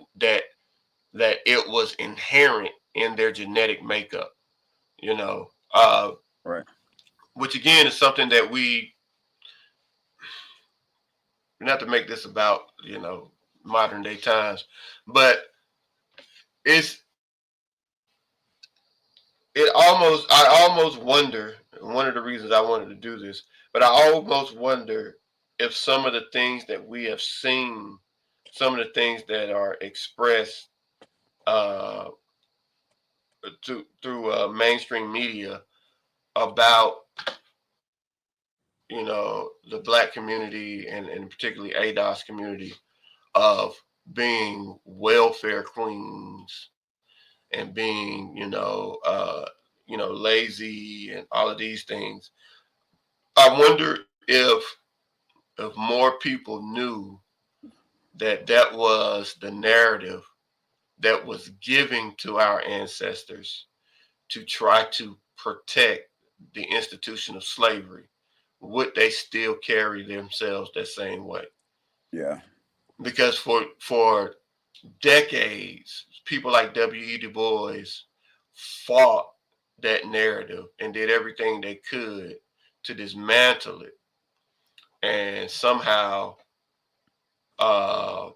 Speaker 1: it was inherent in their genetic makeup, you know.
Speaker 2: Right.
Speaker 1: Which again is something that we, not to make this about, modern day times, but it's I almost wonder, one of the reasons I wanted to do this, but I almost wonder if some of the things that we have seen, some of the things that are expressed uh, through mainstream media about, the black community, and particularly ADOS community, of being welfare queens and being, lazy and all of these things. I wonder if more people knew that that was the narrative that was giving to our ancestors to try to protect the institution of slavery, would they still carry themselves that same way?
Speaker 2: Yeah.
Speaker 1: Because for decades, people like W.E. Du Bois fought that narrative and did everything they could to dismantle it. And somehow, uh,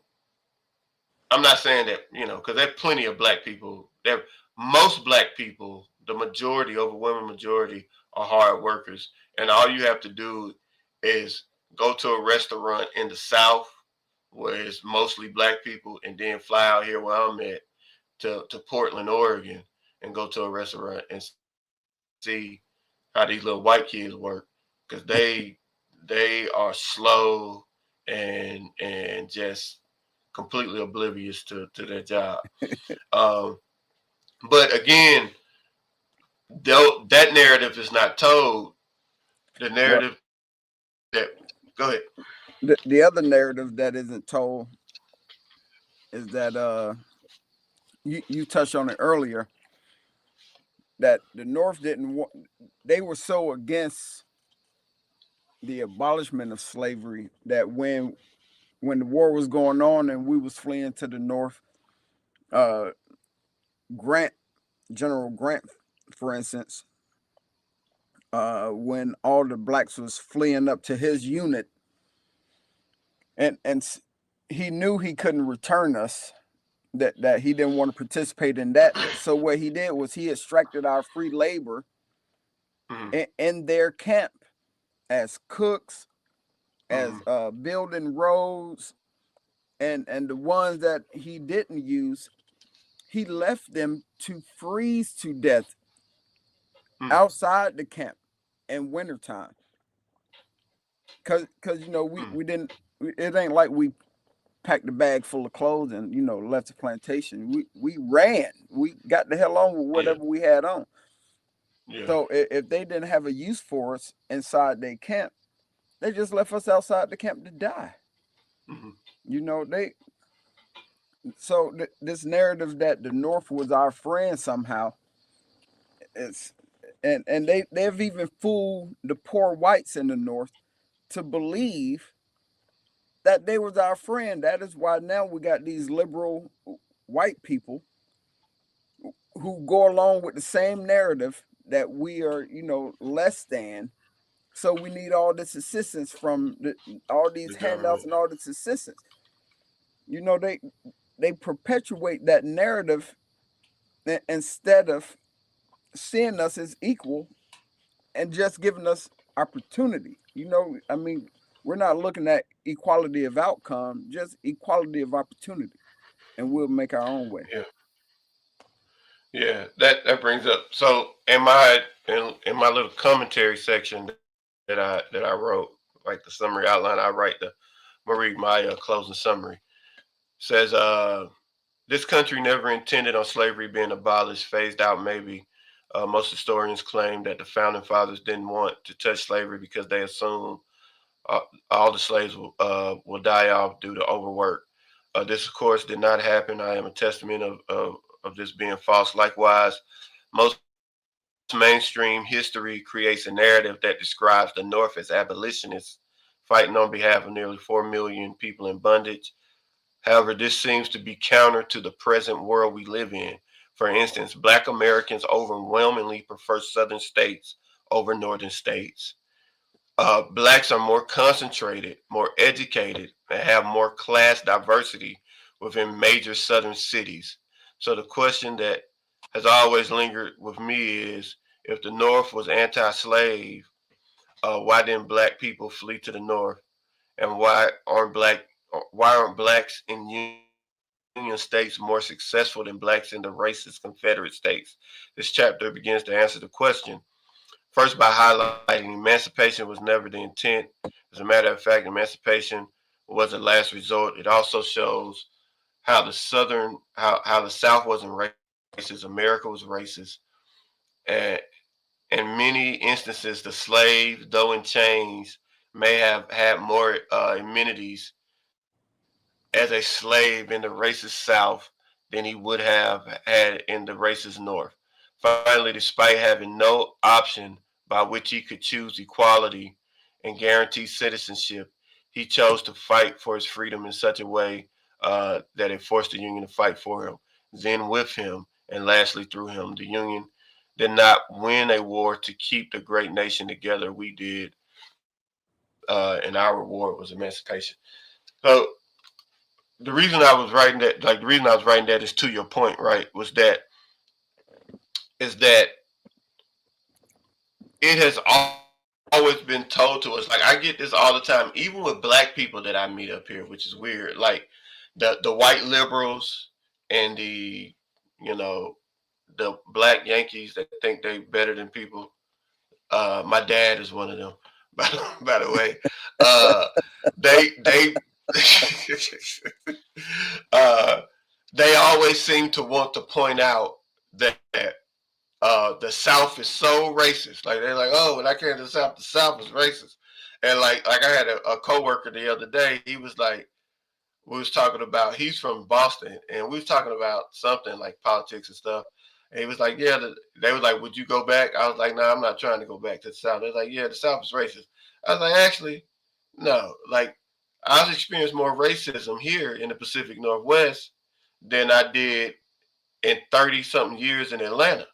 Speaker 1: I'm not saying that, because there are plenty of black people. Most black people, the majority, overwhelming majority, are hard workers. And all you have to do is go to a restaurant in the South where it's mostly black people, and then fly out here where I'm at to Portland, Oregon, and go to a restaurant and see how these little white kids work, because they are slow and just completely oblivious to their job. Um, but again, though that narrative is not told, the
Speaker 2: Well,
Speaker 1: narrative that go ahead.
Speaker 2: the other narrative that isn't told is that you touched on it earlier, that the North didn't want, they were so against the abolishment of slavery that when the war was going on and we was fleeing to the North, uh, Grant, General Grant, for instance, when all the blacks was fleeing up to his unit, and he knew he couldn't return us, that he didn't want to participate in that. So what he did was he extracted our free labor
Speaker 1: Mm-hmm.
Speaker 2: in their camp as cooks,
Speaker 1: Mm-hmm.
Speaker 2: as building roads, and the ones that he didn't use, he left them to freeze to death outside the camp in wintertime. Cause we didn't. It ain't like we packed a bag full of clothes and left the plantation. We ran. We got the hell on with
Speaker 1: Yeah.
Speaker 2: whatever we had on.
Speaker 1: Yeah.
Speaker 2: So if they didn't have a use for us inside their camp, they just left us outside the camp to die.
Speaker 1: Mm-hmm.
Speaker 2: They so this narrative that the North was our friend somehow, it's and they've even fooled the poor whites in the North to believe that they was our friend. That is why now we got these liberal white people who go along with the same narrative that we are, less than. So we need all this assistance from all
Speaker 1: The
Speaker 2: these handouts
Speaker 1: government.
Speaker 2: and all this assistance. They perpetuate that narrative instead of seeing us as equal and just giving us opportunity. I mean, we're not looking at equality of outcome, just equality of opportunity, and we'll make our own way.
Speaker 1: Yeah. Yeah. That brings up. So in my little commentary section that I wrote, like the summary outline, I'm gonna read my closing summary. Says this country never intended on slavery being abolished, phased out maybe. Most historians claim that the founding fathers didn't want to touch slavery because they assumed uh, all the slaves will die off due to overwork. This, of course, did not happen. I am a testament of this being false. Likewise, most mainstream history creates a narrative that describes the North as abolitionists fighting on behalf of nearly 4 million people in bondage. However, this seems to be counter to the present world we live in. For instance, black Americans overwhelmingly prefer southern states over northern states. Blacks are more concentrated, more educated, and have more class diversity within major southern cities. So the question that has always lingered with me is, if the North was anti-slave, why didn't black people flee to the North? And why aren't blacks in Union states more successful than blacks in the racist Confederate states? This chapter begins to answer the question. First, by highlighting emancipation was never the intent. As a matter of fact, emancipation was a last resort. It also shows how the South wasn't racist, America was racist, and in many instances, the slave, though in chains, may have had more amenities as a slave in the racist South than he would have had in the racist North. Finally, despite having no option by which he could choose equality and guarantee citizenship, he chose to fight for his freedom in such a way that it forced the Union to fight for him, then with him, and lastly through him. The Union did not win a war to keep the great nation together. We did, and our reward was emancipation. So the reason I was writing that is to your point, right? Is that it has always been told to us. Like I get this all the time, even with black people that I meet up here, which is weird. Like the white liberals and you know the black Yankees that think they better than people. My dad is one of them. By the way, uh, they uh, they always seem to want to point out that the South is so racist. Like they're like, oh, when I came to the South is racist. And like I had a coworker the other day. He was like, we was talking about. He's from Boston, and we was talking about something like politics and stuff. And he was like, yeah. They was like, would you go back? I was like, no, I'm not trying to go back to the South. They was like, yeah, the South is racist. I was like, actually, no. Like I've experienced more racism here in the Pacific Northwest than I did in 30 something years in Atlanta,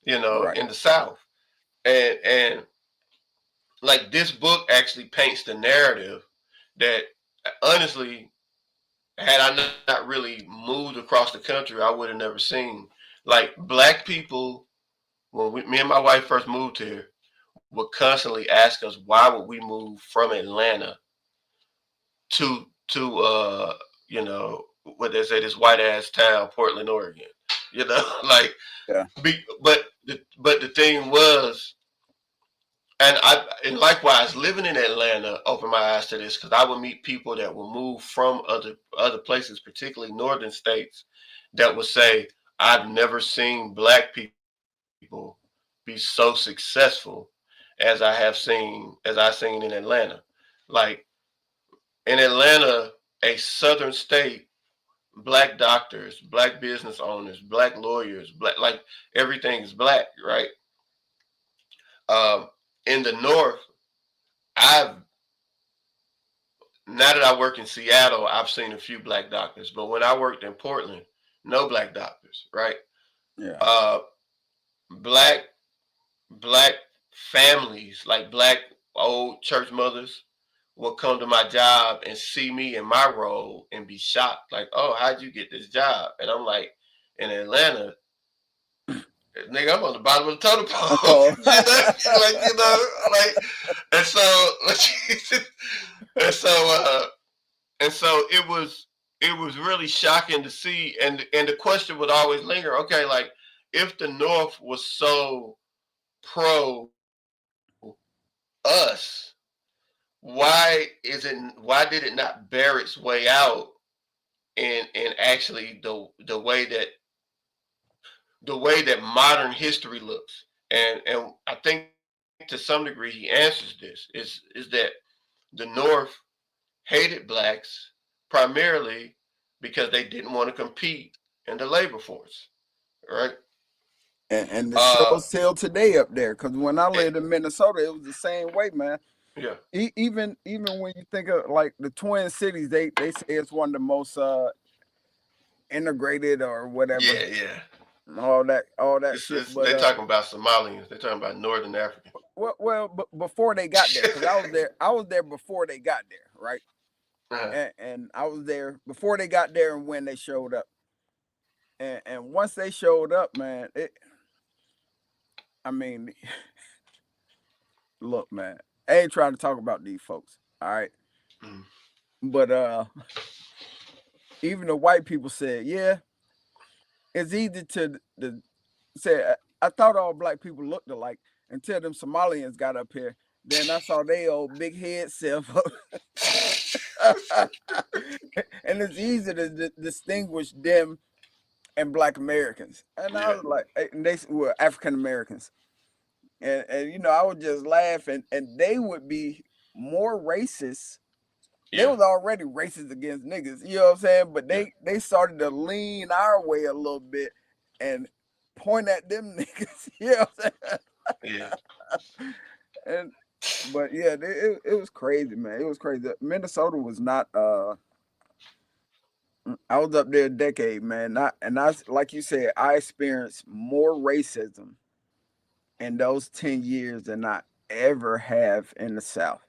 Speaker 2: Right.
Speaker 1: in the South. And like this book actually paints the narrative that honestly, had I not really moved across the country, I would have never seen. Like black people, when me and my wife first moved here, would constantly ask us why would we move from Atlanta to you know, what they say, this white ass town, Portland, Oregon. You know, like
Speaker 2: Yeah.
Speaker 1: but the thing was, and likewise living in Atlanta opened my eyes to this, because I would meet people that would move from other places, particularly northern states, that would say, I've never seen black people be so successful as I seen in Atlanta. Like in Atlanta, a southern state, black doctors, black business owners, black lawyers, black, like everything is black, right? Um, in the north, I've now that I work in Seattle, I've seen a few black doctors, but when I worked in Portland, no black doctors, right?
Speaker 2: Yeah.
Speaker 1: Uh, black black families, like black old church mothers, will come to my job and see me in my role and be shocked, like, "Oh, how'd you get this job?" And I'm like, "In Atlanta, nigga, I'm on the bottom of the totem pole."
Speaker 2: Oh.
Speaker 1: Like, and so, and so, and so it was really shocking to see, and the question would always linger, okay, like, if the North was so pro us, why did it not bear its way out in actually the way that modern history looks? And I think to some degree he answers this, is that the North hated blacks primarily because they didn't want to compete in the labor force, right?
Speaker 2: And the
Speaker 1: Uh,
Speaker 2: show's still today up there. Because when I
Speaker 1: it,
Speaker 2: lived in Minnesota, it was the same way, man.
Speaker 1: yeah,
Speaker 2: Even when you think of like the Twin Cities, they say it's one of the most integrated or whatever,
Speaker 1: yeah, yeah.
Speaker 2: all that shit. But
Speaker 1: They're talking about Somalians. They're talking about Northern Africans.
Speaker 2: before they got there, because I was there before they got there, right?
Speaker 1: Uh-huh.
Speaker 2: And I was there before they got there and when they showed up. And once they showed up, man, I mean, look, man, I ain't trying to talk about these folks, all right?
Speaker 1: Mm.
Speaker 2: But even the white people said, yeah, it's easy to say. I thought all black people looked alike until them Somalians got up here. Then I saw they old big head self, and it's easy to distinguish them and Black Americans. And I
Speaker 1: Yeah,
Speaker 2: was like, and they were African Americans, and you know, I would just laugh, and they would be more racist. They
Speaker 1: yeah,
Speaker 2: was already racist against niggas, you know what I'm saying? But
Speaker 1: yeah,
Speaker 2: they started to lean our way a little bit and point at them niggas, you know what I'm
Speaker 1: yeah,
Speaker 2: saying? And but yeah, it was crazy, man. It was crazy. Minnesota was not. I was up there a decade, man. Not and I like you said, I experienced more racism in those 10 years than I ever have in the South.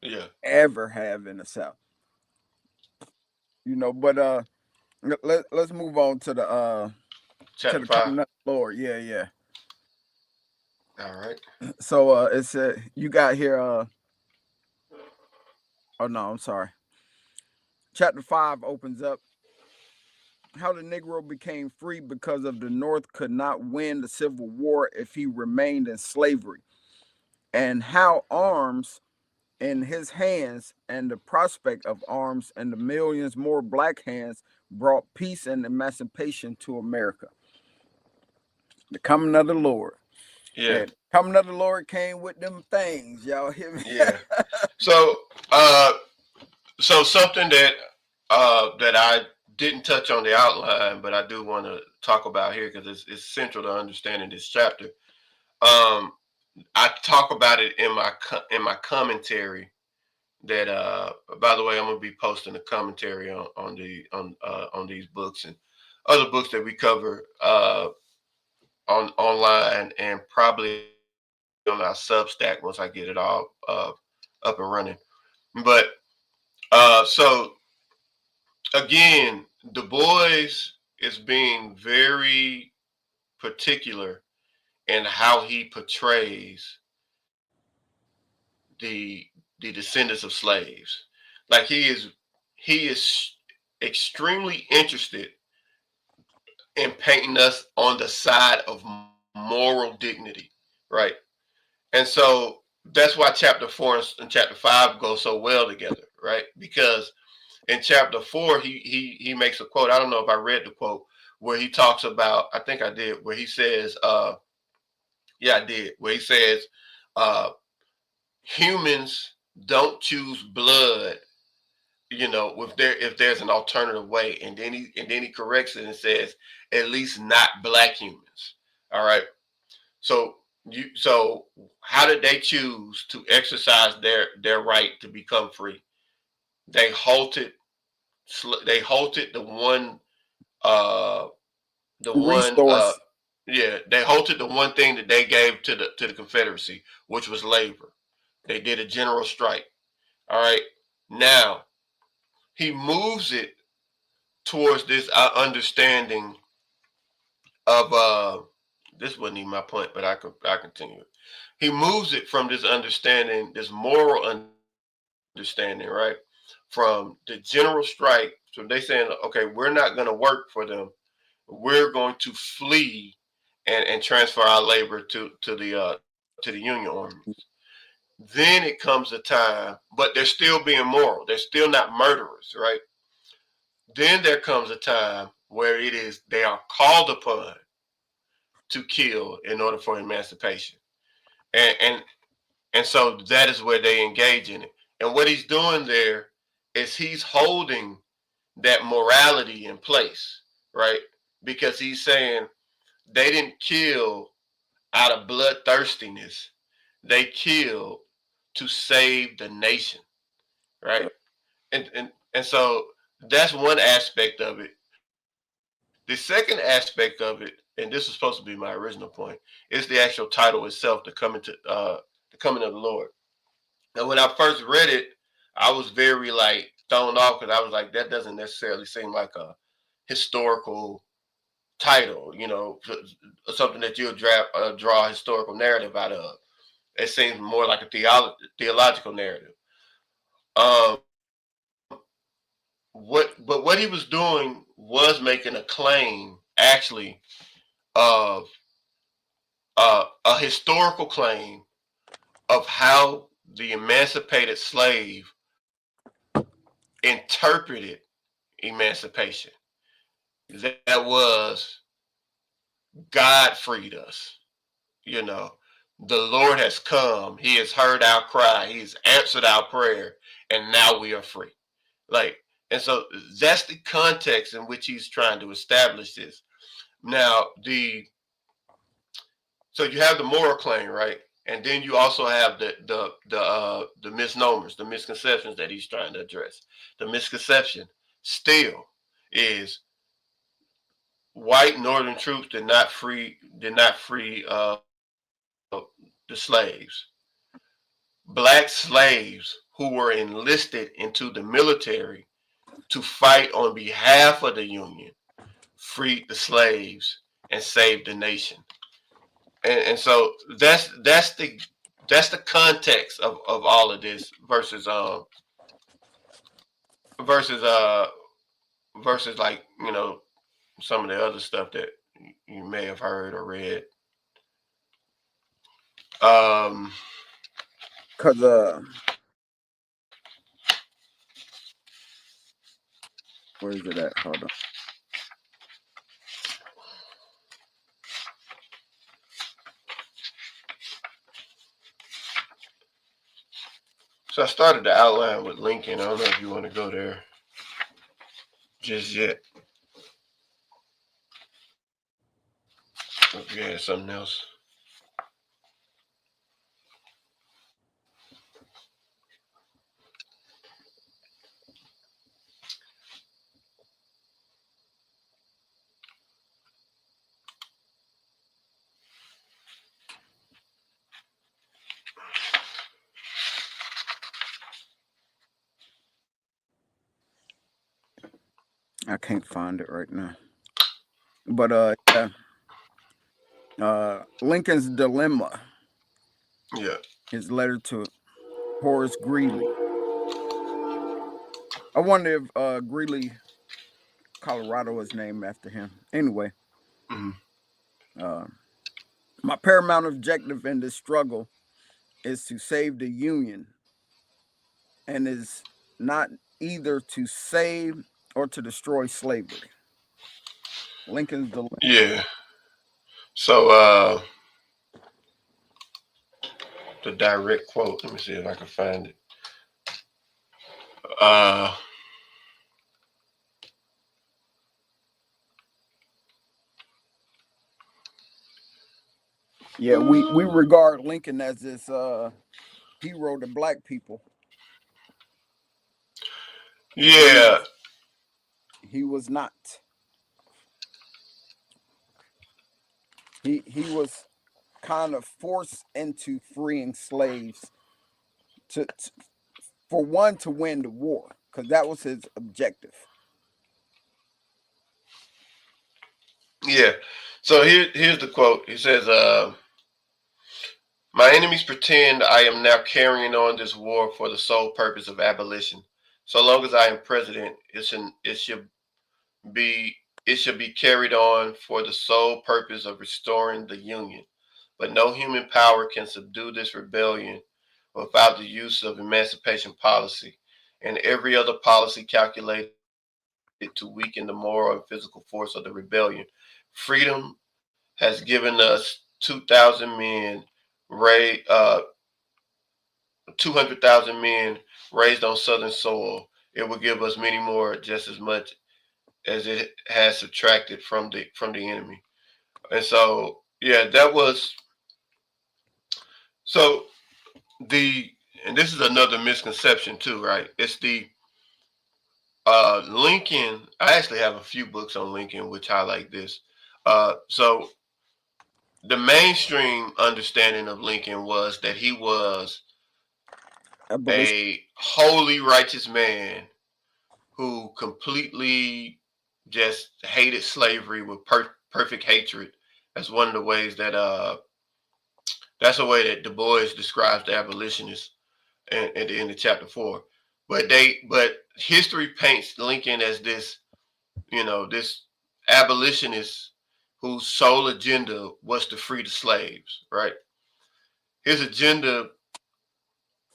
Speaker 1: yeah.
Speaker 2: Ever have in the South. You know, but let's move on to
Speaker 1: Chapter
Speaker 2: the
Speaker 1: five.
Speaker 2: coming up Lord. Yeah, yeah.
Speaker 1: All right.
Speaker 2: So it's you got here oh no, I'm sorry. Chapter 5 opens up how the Negro became free because of the North could not win the Civil War if he remained in slavery, and how arms in his hands and the prospect of arms and the millions more black hands brought peace and emancipation to America. The coming of the Lord.
Speaker 1: Yeah,
Speaker 2: And coming of the Lord came with them things, y'all hear me?
Speaker 1: yeah. So, uh, so something that I didn't touch on the outline, but I do want to talk about here because it's central to understanding this chapter. Um, I talk about it in my commentary. That by the way, I'm gonna be posting a commentary on these books and other books that we cover on online, and probably on our Substack once I get it all up and running. But so again, Du Bois is being very particular in how he portrays the descendants of slaves. Like he is extremely interested in painting us on the side of moral dignity, right? And so that's why chapter 4 and chapter 5 go so well together, right? Because in chapter 4 he makes a quote. I don't know if I read the quote where he talks about, I think I did, where he says, yeah, I did, where he says, uh, humans don't choose blood, if there's an alternative way, and then he corrects it and says, at least not black humans. All right. So how did they choose to exercise their right to become free? They halted the one uh the one
Speaker 2: Resource.
Speaker 1: yeah, they halted the one thing that they gave to the Confederacy, which was labor. They did a general strike. All right. Now he moves it towards this understanding of this wasn't even my point, but I continue it. He moves it from this understanding, this moral understanding, right? From the general strike. So they saying, okay, we're not going to work for them. We're going to flee and transfer our labor to the Union armies. Then it comes a time, but they're still being moral. They're still not murderers, right? Then there comes a time where they are called upon to kill in order for emancipation. And so that is where they engage in it. And what he's doing there is he's holding that morality in place, right? Because he's saying they didn't kill out of bloodthirstiness. They killed to save the nation, right? And so that's one aspect of it. The second aspect of it, and this is supposed to be my original point, is the actual title itself, the coming of the Lord. Now, when I first read it, I was very like thrown off because I was like, that doesn't necessarily seem like a historical title, something that you'll draw a historical narrative out of. It seems more like a theological narrative. Um, but what he was doing was making a claim, actually, of a historical claim of how the emancipated slave interpreted emancipation. That was, God freed us. You know, the Lord has come. He has heard our cry. He's answered our prayer, and now we are free. Like, and so that's the context in which he's trying to establish this. Now, so you have the moral claim, right? And then you also have the misnomers, the misconceptions that he's trying to address. The misconception still is white northern troops did not free the slaves. Black slaves who were enlisted into the military to fight on behalf of the Union freed the slaves and saved the nation. And so that's the context of all of this versus versus like some of the other stuff that you may have heard or read. Um,
Speaker 2: Cause where is it at? Hold on.
Speaker 1: so I started the outline with Lincoln. I don't know if you want to go there just yet. If you had something else.
Speaker 2: I can't find it right now. But yeah. Lincoln's dilemma.
Speaker 1: Yeah.
Speaker 2: His letter to Horace Greeley. I wonder if Greeley, Colorado, is named after him. Anyway, uh, my paramount objective in this struggle is to save the Union, and is not either to save or to destroy slavery. Lincoln's dilemma.
Speaker 1: Yeah. So the direct quote. Let me see if I can find it. Uh,
Speaker 2: Yeah, we regard Lincoln as this hero to black people.
Speaker 1: yeah.
Speaker 2: He was not. He was kind of forced into freeing slaves to for one, to win the war, because that was his objective.
Speaker 1: Yeah. So here's the quote. He says, "My enemies pretend I am now carrying on this war for the sole purpose of abolition. So long as I am president, be it should be carried on for the sole purpose of restoring the Union. But no human power can subdue this rebellion without the use of emancipation policy and every other policy calculated to weaken the moral and physical force of the rebellion. Freedom has given us 2,000 men, 200,000 men raised on Southern soil. It will give us many more, just as much as it has subtracted from the enemy." And so, yeah, that was so the and this is another misconception too, right? It's the Lincoln. I actually have a few books on Lincoln which highlight this. So the mainstream understanding of Lincoln was that he was
Speaker 2: Abolition.
Speaker 1: a holy, righteous man who completely just hated slavery with perfect hatred. That's one of the ways that that's a way that Du Bois describes the abolitionists at the end of chapter 4. But history paints Lincoln as this, this abolitionist whose sole agenda was to free the slaves, right? His agenda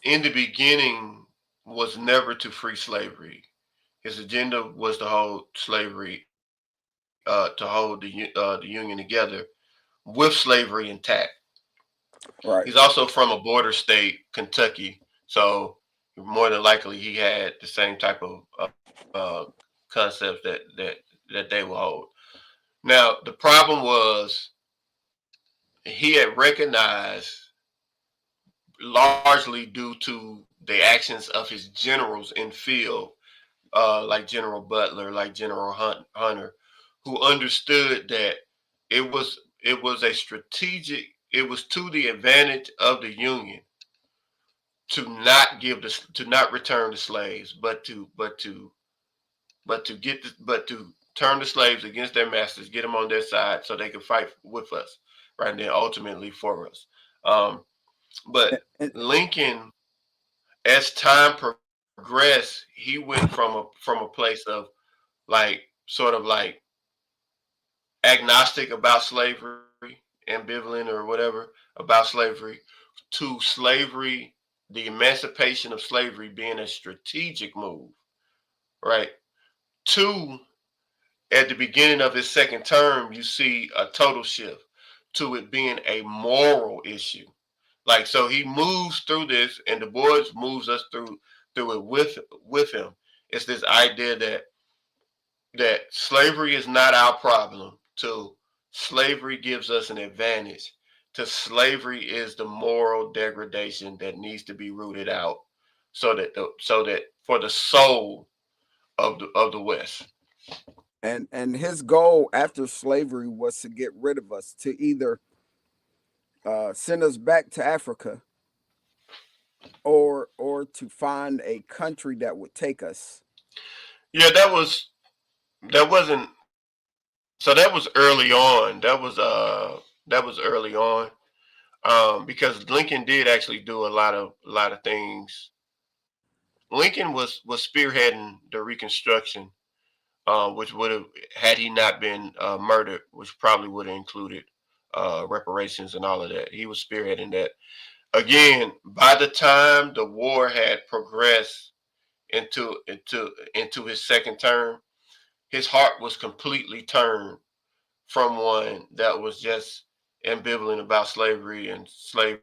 Speaker 1: in the beginning was never to free slavery. His agenda was to hold slavery, to hold the Union together with slavery intact.
Speaker 2: Right.
Speaker 1: He's also from a border state, Kentucky, so more than likely he had the same type of concepts that they will hold. Now the problem was he had recognized, largely due to the actions of his generals in field, like General Butler, like General Hunter, who understood that it was a strategic. It was to the advantage of the Union to not return the slaves, but to turn the slaves against their masters, get them on their side, so they could fight with us, right? And then ultimately for us. Um, but
Speaker 2: And,
Speaker 1: Lincoln, as time progressed, he went from a place of like sort of like agnostic about slavery, ambivalent or whatever about slavery, to slavery, the emancipation of slavery being a strategic move, right? To at the beginning of his second term, you see a total shift to it being a moral issue. Like, so he moves through this, and Du Bois moves us through it with him. It's this idea that slavery is not our problem. To slavery gives us an advantage. To slavery is the moral degradation that needs to be rooted out, so that for the soul of the West.
Speaker 2: and his goal after slavery was to get rid of us, to either send us back to Africa, or to find a country that would take us.
Speaker 1: Yeah, that wasn't so that was early on. That was early on. Because Lincoln did actually do a lot of things. Lincoln was spearheading the Reconstruction, which would have, had he not been murdered, which probably would have included reparations and all of that. He was spearheading that. Again, by the time the war had progressed into his second term, his heart was completely turned from one that was just ambivalent about slavery and slavery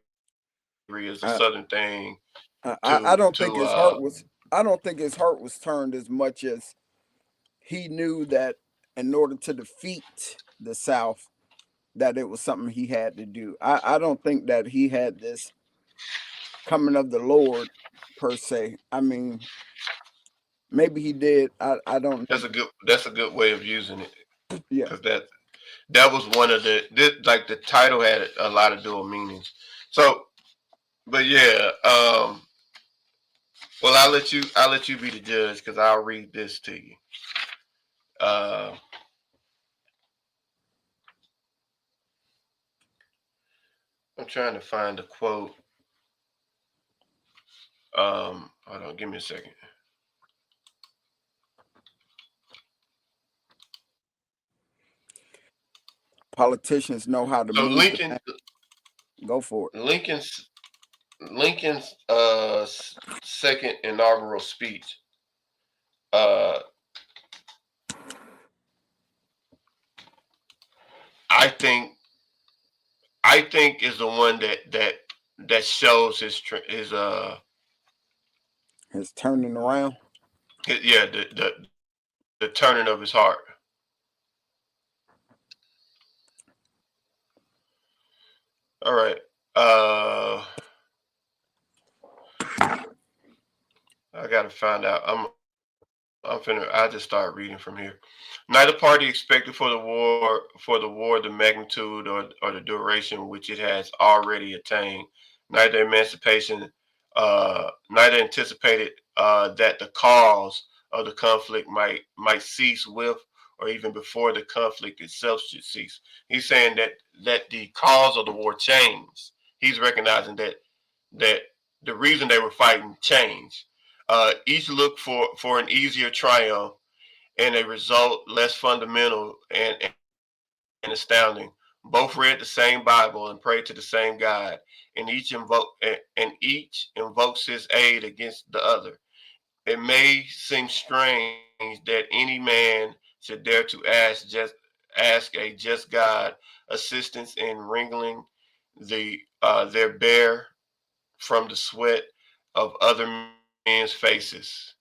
Speaker 1: as a southern thing
Speaker 2: I, I
Speaker 1: to
Speaker 2: don't think his heart was. I don't think his heart was turned as much as he knew that in order to defeat the South, that it was something he had to do. I don't think that he had this coming of the Lord per se. I mean, maybe he did. I don't know.
Speaker 1: that's a good way of using it,
Speaker 2: Yeah.
Speaker 1: because that was one of like the title had a lot of dual meanings. So, but yeah, well, I'll let you be the judge because I'll read this to you. Uh, I'm trying to find a quote. Hold on, give me a second.
Speaker 2: Politicians know how to
Speaker 1: So
Speaker 2: move the man. Go for it.
Speaker 1: Lincoln's Lincoln's second inaugural speech. Uh, I think I think is the one that shows
Speaker 2: His turning around.
Speaker 1: yeah, the turning of his heart. All right. I gotta find out. I just start reading from here. Neither party expected for the war the magnitude or the duration which it has already attained. Neither anticipated that the cause of the conflict might cease with or even before the conflict itself should cease. He's saying that the cause of the war changed. He's recognizing that the reason they were fighting changed. Each looked for an easier triumph and a result less fundamental and astounding. Both read the same Bible and prayed to the same God, and each invokes His aid against the other. It may seem strange that any man should dare to ask a just God assistance in wringing their bear from the sweat of other men's faces.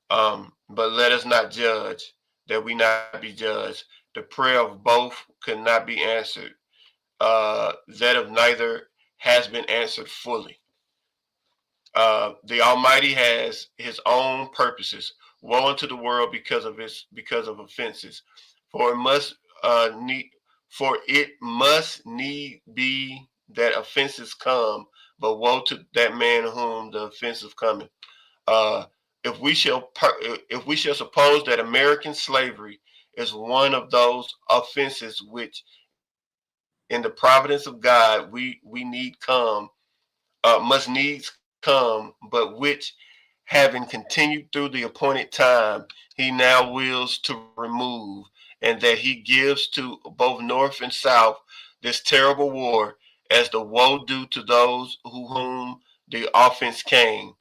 Speaker 1: But let us not judge that we not be judged. The prayer of both could not be answered. That of neither has been answered fully. The Almighty has His own purposes. Woe unto the world because of offenses, for it must need for it must need be that offenses come, but woe to that man whom the offensive cometh. Uh, if we shall suppose that American slavery is one of those offenses which, in the providence of God, we need must needs come, but which, having continued through the appointed time, He now wills to remove, and that He gives to both North and South this terrible war as the woe due to those whom the offense came.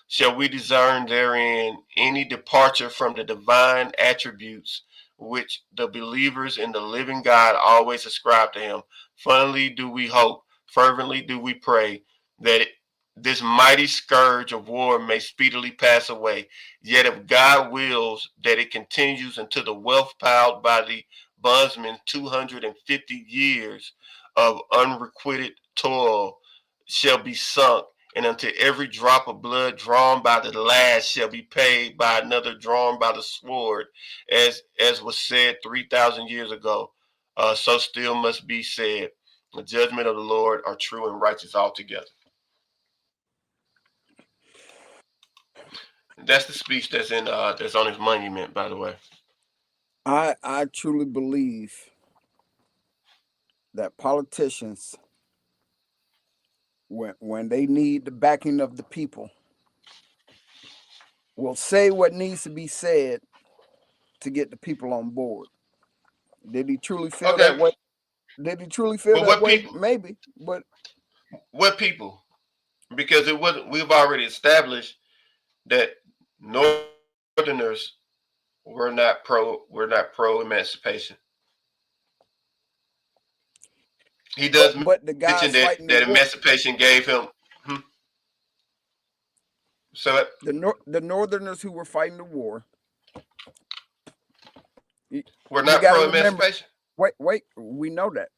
Speaker 1: Shall we discern therein any departure from the divine attributes which the believers in the living God always ascribe to Him? Fondly do we hope, fervently do we pray that this mighty scourge of war may speedily pass away. Yet if God wills that it continues until the wealth piled by the bondsmen 250 years of unrequited toil shall be sunk, and until every drop of blood drawn by the last shall be paid by another drawn by the sword, as was said 3,000 years ago, so still must be said. The judgment of the Lord are true and righteous altogether. That's the speech that's on his monument, by the way.
Speaker 2: I truly believe that politicians when they need the backing of the people, will say what needs to be said to get the people on board. Did he truly feel
Speaker 1: Okay,
Speaker 2: that way? Did he truly feel
Speaker 1: but
Speaker 2: that
Speaker 1: what
Speaker 2: way?
Speaker 1: people?
Speaker 2: Maybe, but
Speaker 1: What people? Because it wasn't. We've already established that Northerners were not pro emancipation. He does
Speaker 2: but the
Speaker 1: mention
Speaker 2: guys
Speaker 1: that
Speaker 2: fighting the
Speaker 1: that
Speaker 2: war,
Speaker 1: emancipation gave him. Hmm, so
Speaker 2: the Northerners who were fighting the war, you,
Speaker 1: we're
Speaker 2: you
Speaker 1: not
Speaker 2: got to
Speaker 1: pro
Speaker 2: remember.
Speaker 1: emancipation.
Speaker 2: Wait, we know that,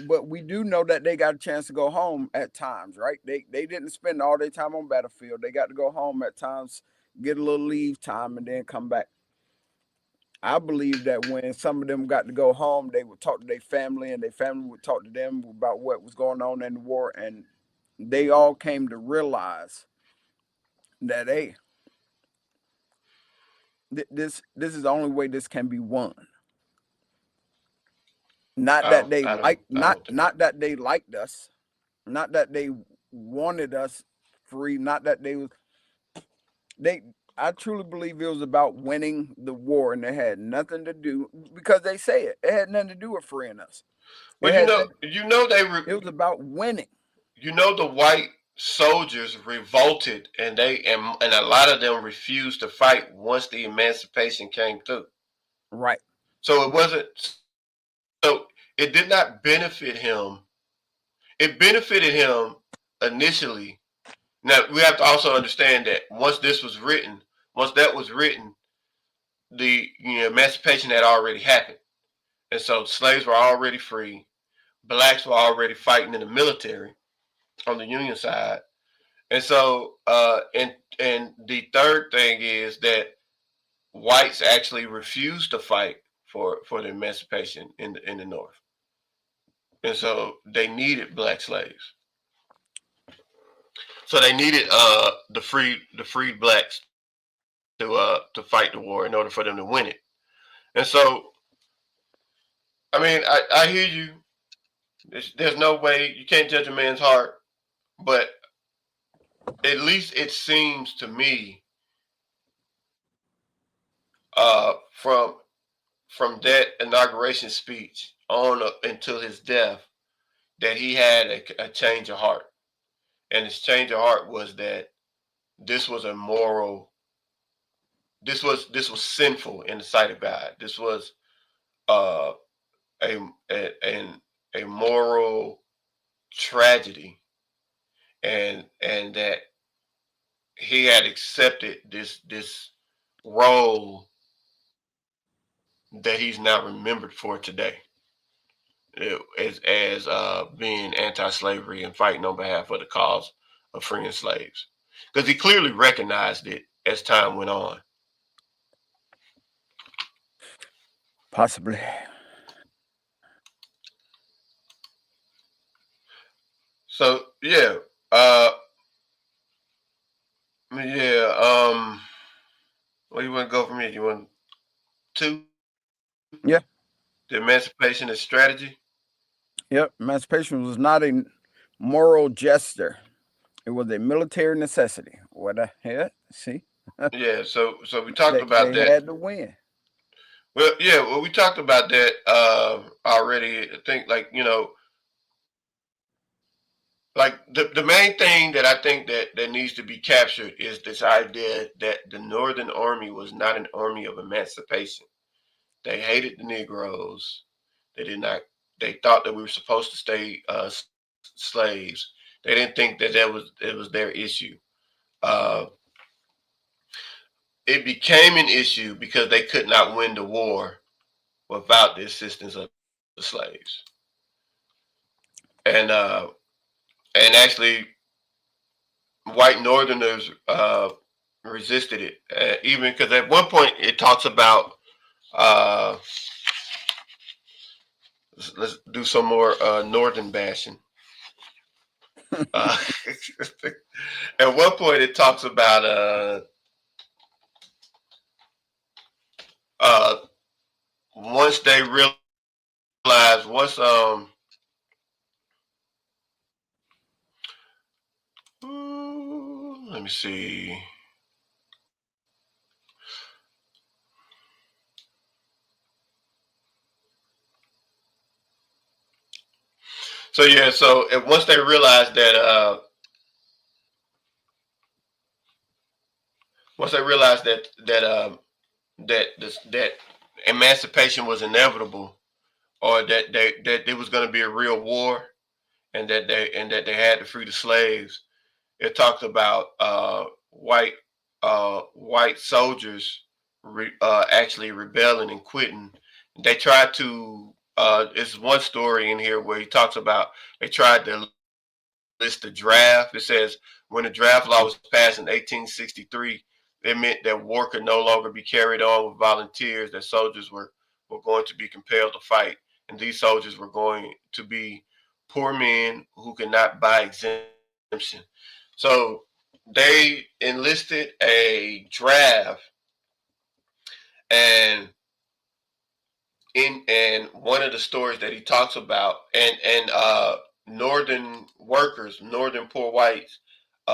Speaker 2: but we do know that they got a chance to go home at times, right? They didn't spend all their time on battlefield. They got to go home at times, get a little leave time, and then come back. I believe that when some of them got to go home, they would talk to their family, and their family would talk to them about what was going on in the war, and they all came to realize that this is the only way this can be won. Not
Speaker 1: I
Speaker 2: that
Speaker 1: don't.
Speaker 2: they
Speaker 1: I don't.
Speaker 2: like,
Speaker 1: I don't think so.
Speaker 2: not that they liked us, not that they wanted us free, not that they. I truly believe it was about winning the war, and it had nothing to do because they say it. It had nothing to do with freeing us. It
Speaker 1: Well,
Speaker 2: had it was about winning.
Speaker 1: the white soldiers revolted, and and a lot of them refused to fight once the emancipation came through.
Speaker 2: Right.
Speaker 1: So it wasn't. So it did not benefit him. It benefited him initially. Now we have to also understand that once that was written, the emancipation had already happened, and so slaves were already free. Blacks were already fighting in the military on the Union side, and so and the third thing is that whites actually refused to fight for the emancipation in the North, and so they needed black slaves. So they needed the freed blacks to fight the war in order for them to win it. And so I mean I hear you. There's no way you can't judge a man's heart, but at least it seems to me from that inauguration speech on up until his death that he had a change of heart, and his change of heart was that this was a moral, this was sinful in the sight of God. This was uh, a moral tragedy, and that he had accepted this role that he's now remembered for today, as being anti-slavery and fighting on behalf of the cause of freeing slaves, because he clearly recognized it as time went on.
Speaker 2: Possibly.
Speaker 1: So yeah, uh, yeah. Where you want to go from here? You want two?
Speaker 2: Yeah.
Speaker 1: The emancipation is strategy.
Speaker 2: Yep. Emancipation was not a moral gesture. It was a military necessity. What the hell? See,
Speaker 1: Yeah. So we talked about
Speaker 2: they
Speaker 1: that.
Speaker 2: had to win.
Speaker 1: Well, yeah. Well, we talked about that already. I think like the main thing that I think that needs to be captured is this idea that the Northern Army was not an army of emancipation. They hated the Negroes. They did not. They thought that we were supposed to stay slaves. They didn't think that it was their issue. Uh, it became an issue because they could not win the war without the assistance of the slaves, and uh, and actually white Northerners resisted it, even because at one point it talks about. Uh, let's do some more Northern bashing. Uh, at one point it talks about uh, once they realize once let me see. So yeah, so once they realized that once they realized that emancipation was inevitable, or that it was going to be a real war, and that they had to free the slaves. It talked about white soldiers actually rebelling and quitting. They tried to. It's one story in here where he talks about they tried to list the draft. It says when the draft law was passed in 1863, it meant that war could no longer be carried on with volunteers. That soldiers were going to be compelled to fight, and these soldiers were going to be poor men who could not buy exemption. So they enlisted a draft, and in one of the stories that he talks about, and northern workers, northern poor whites,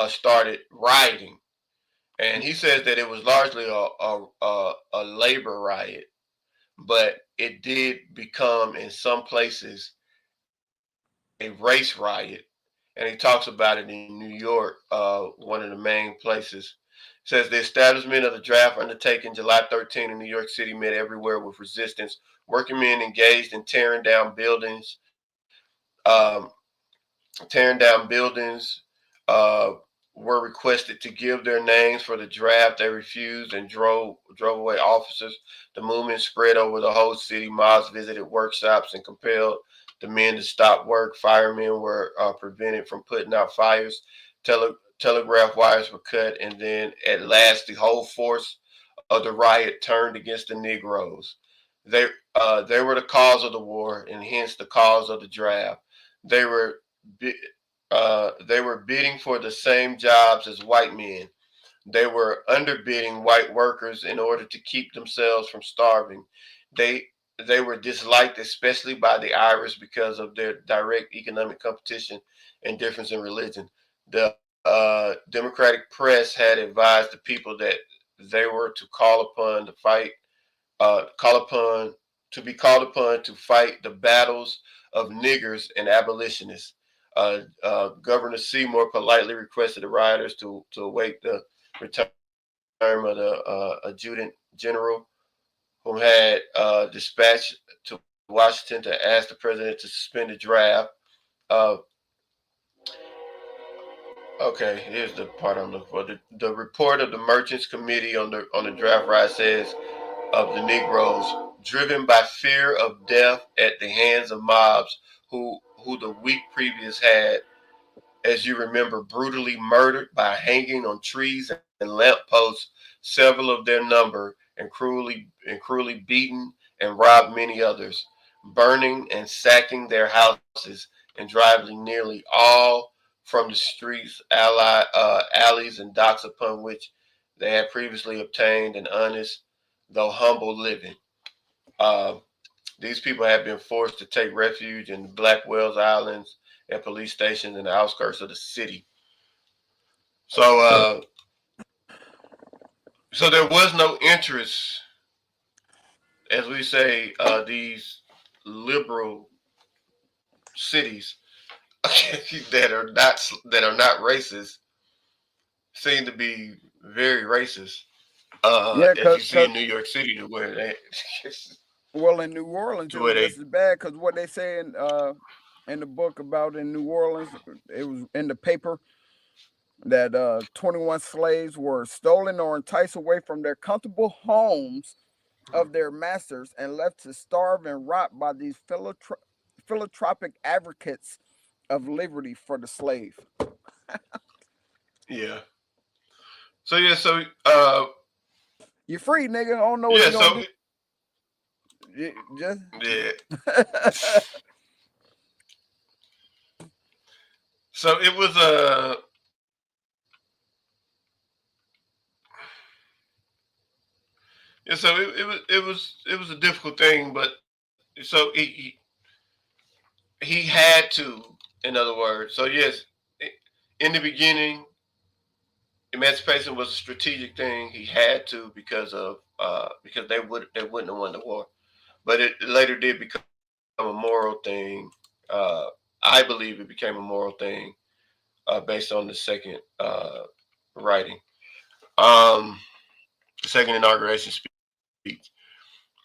Speaker 1: started rioting, and he says that it was largely a labor riot, but it did become in some places a race riot, and he talks about it in New York, one of the main places. It says the establishment of the draft undertaken July 13 in New York City met everywhere with resistance. Working men engaged in um, tearing down buildings, uh, were requested to give their names for the draft. They refused and drove away officers. The movement spread over the whole city. Mobs visited workshops and compelled the men to stop work. Firemen were prevented from putting out fires. Telegraph wires were cut, and then at last the whole force of the riot turned against the Negroes. They they were the cause of the war, and hence the cause of the draft. They were they were bidding for the same jobs as white men. They were underbidding white workers in order to keep themselves from starving. They they were disliked, especially by the Irish, because of their direct economic competition and difference in religion. The Democratic press had advised the people that they were to call upon to be called upon to fight the battles of niggers and abolitionists. Governor Seymour politely requested the rioters to await the return of the adjutant general, whom had dispatched to Washington to ask the president to suspend the draft. Uh, okay, here's the part I'm looking for. The report of the Merchants Committee on the draft riot says of the Negroes, driven by fear of death at the hands of mobs who the week previous had, as you remember, brutally murdered by hanging on trees and lampposts several of their number, and cruelly beaten and robbed many others, burning and sacking their houses and driving nearly all from the streets, alleys, and docks upon which they had previously obtained an honest though humble living. Uh, these people have been forced to take refuge in Blackwell's Islands and police stations in the outskirts of the city. So, so there was no interest, as we say, these liberal cities that are not racist seem to be very racist.
Speaker 2: Yeah,
Speaker 1: As
Speaker 2: cause,
Speaker 1: you see
Speaker 2: cause
Speaker 1: in New York City, to where they
Speaker 2: well, in New Orleans,
Speaker 1: to
Speaker 2: it
Speaker 1: where
Speaker 2: was
Speaker 1: they
Speaker 2: just as bad. Cause what they say in the book about in New Orleans, it was in the paper that 21 slaves were stolen or enticed away from their comfortable homes of their masters and left to starve and rot by these philanthropic advocates of liberty for the slave.
Speaker 1: yeah. So yeah, so
Speaker 2: You free, nigga. I don't know what
Speaker 1: yeah,
Speaker 2: you're
Speaker 1: so
Speaker 2: gonna do. Just
Speaker 1: yeah. So it was a yeah, so it was a difficult thing, but so he had to, in other words. So yes, in the beginning, emancipation was a strategic thing. He had to because they wouldn't have won the war. But it later did become a moral thing. I believe it became a moral thing based on the second writing, um, the second inauguration speech.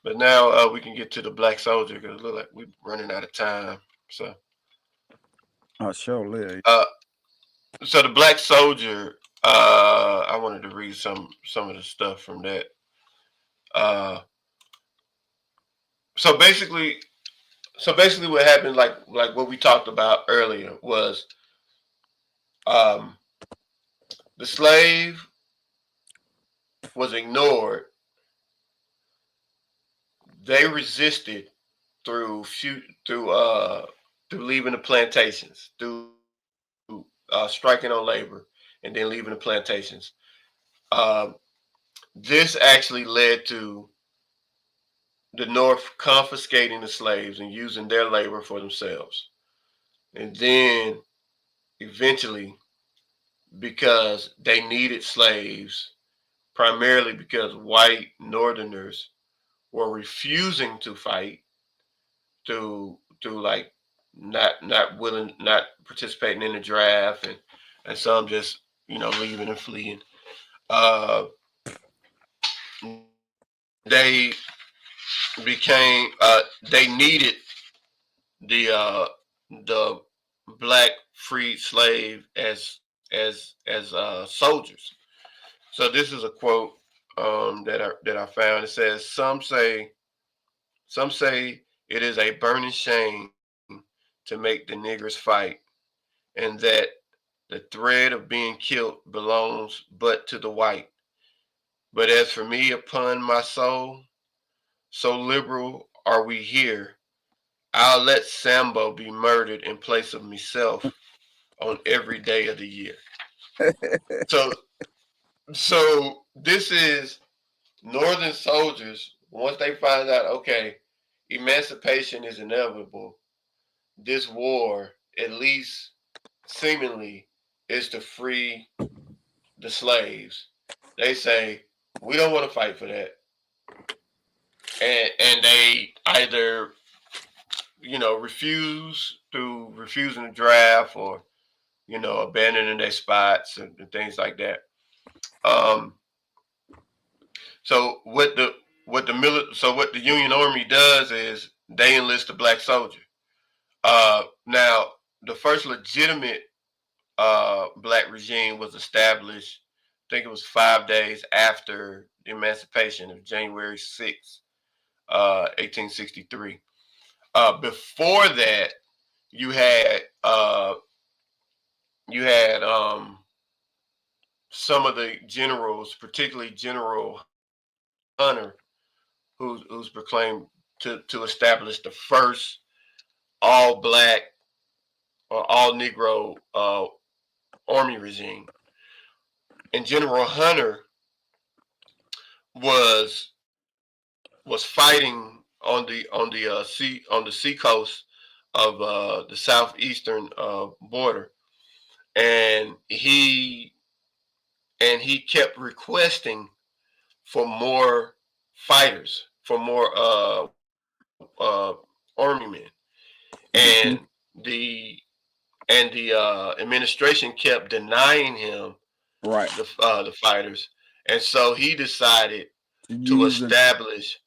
Speaker 1: But now we can get to the black soldier because it look like we're running out of time. So,
Speaker 2: Sure, Liz.
Speaker 1: uh, so the black soldier. I wanted to read some of the stuff from that. Uh, so basically, what happened, like what we talked about earlier, was um, the slave was ignored. They resisted through through leaving the plantations, through striking on labor, and then leaving the plantations. Um, this actually led to the North confiscating the slaves and using their labor for themselves. And then eventually, because they needed slaves, primarily because white Northerners were refusing to fight through like not participating in the draft, and some just leaving and fleeing. Uh, they they needed the black freed slave as soldiers. So this is a quote that I found. It says, some say it is a burning shame to make the niggers fight, and that the thread of being killed belongs but to the white. But as for me, upon my soul, so liberal are we here, I'll let Sambo be murdered in place of myself on every day of the year. So this is Northern soldiers, once they find out, okay, emancipation is inevitable, this war, at least seemingly, is to free the slaves. They say, we don't want to fight for that. And they either, refuse through refusing the draft, or, abandoning their spots and things like that. Um, so what the Union Army does is they enlist a black soldier. Now, the first legitimate black regime was established. I think it was 5 days after the emancipation of January 6th, 1863. Before that, you had uh, you had some of the generals, particularly General Hunter, who's proclaimed to establish the first all black or all Negro army regime. And General Hunter was was fighting on the sea coast of the southeastern border, and he kept requesting for more fighters, for more army men, and
Speaker 2: Mm-hmm.
Speaker 1: the administration kept denying him
Speaker 2: Right.
Speaker 1: the fighters, and so he decided
Speaker 2: To
Speaker 1: to
Speaker 2: use it.
Speaker 1: establish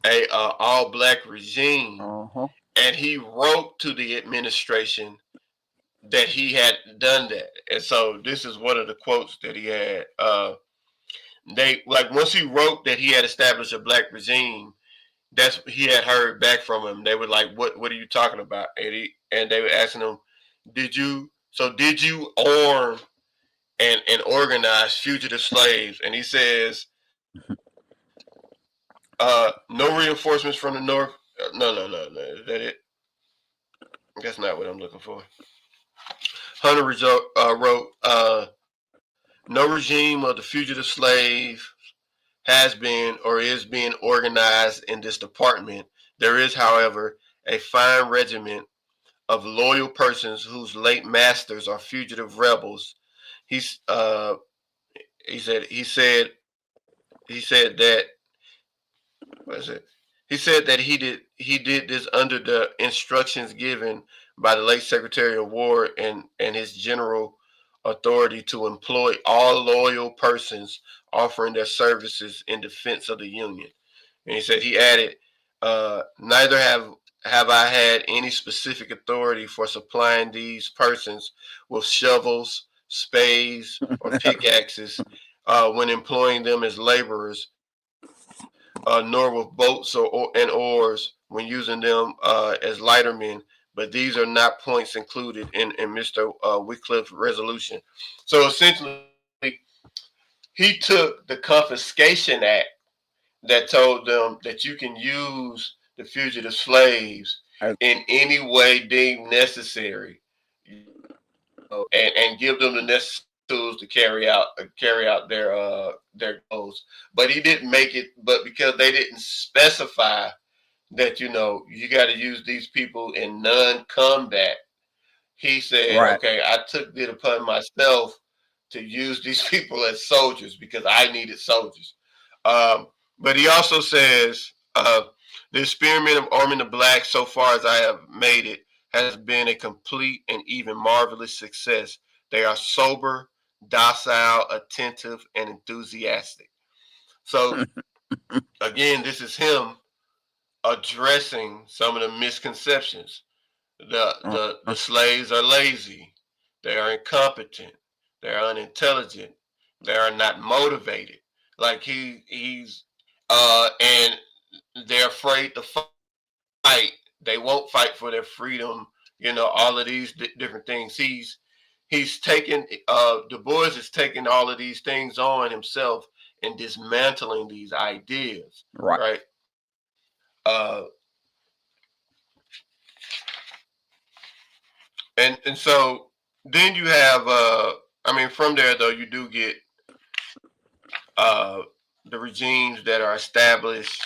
Speaker 1: a all black regime,
Speaker 2: Uh-huh.
Speaker 1: and he wrote to the administration that he had done that. And so this is one of the quotes that he had. They like once he wrote that he had established a black regime, that's he had heard back from him. They were like, "What are you talking about?" And they were asking him, did you arm and organize fugitive slaves?" And he says, "No reinforcements from the north." No. Is that it? That's not what I'm looking for. Hunter wrote, "No regime of the fugitive slave has been or is being organized in this department. There is, however, a fine regiment of loyal persons whose late masters are fugitive rebels. He's he said that what is it? He said that he did this under the instructions given by the late Secretary of War and his general authority to employ all loyal persons offering their services in defense of the Union. And he said he added, neither have I had any specific authority for supplying these persons with shovels, spades, or pickaxes when employing them as laborers, nor with boats and oars when using them as lightermen. But these are not points included in Mr. Wycliffe's resolution. So essentially, he took the Confiscation Act that told them that you can use the fugitive slaves in any way deemed necessary, and give them the necessary tools to carry out their goals. But he didn't make it. But because they didn't specify that you got to use these people in non-combat, he said,
Speaker 2: Right.
Speaker 1: okay, I took it upon myself to use these people as soldiers because I needed soldiers. Um, but he also says the experiment of arming the blacks, so far as I have made it, has been a complete and even marvelous success. They are sober, docile, attentive, and enthusiastic. So again, this is him addressing some of the misconceptions. The slaves are lazy, they are incompetent, they are unintelligent, they are not motivated. Like and they're afraid to fight. They won't fight for their freedom. All of these different things. He's taken Du Bois is taking all of these things on himself and dismantling these ideas.
Speaker 2: Right.
Speaker 1: Right. Uh, and so then you have from there though you do get uh the regimes that are established,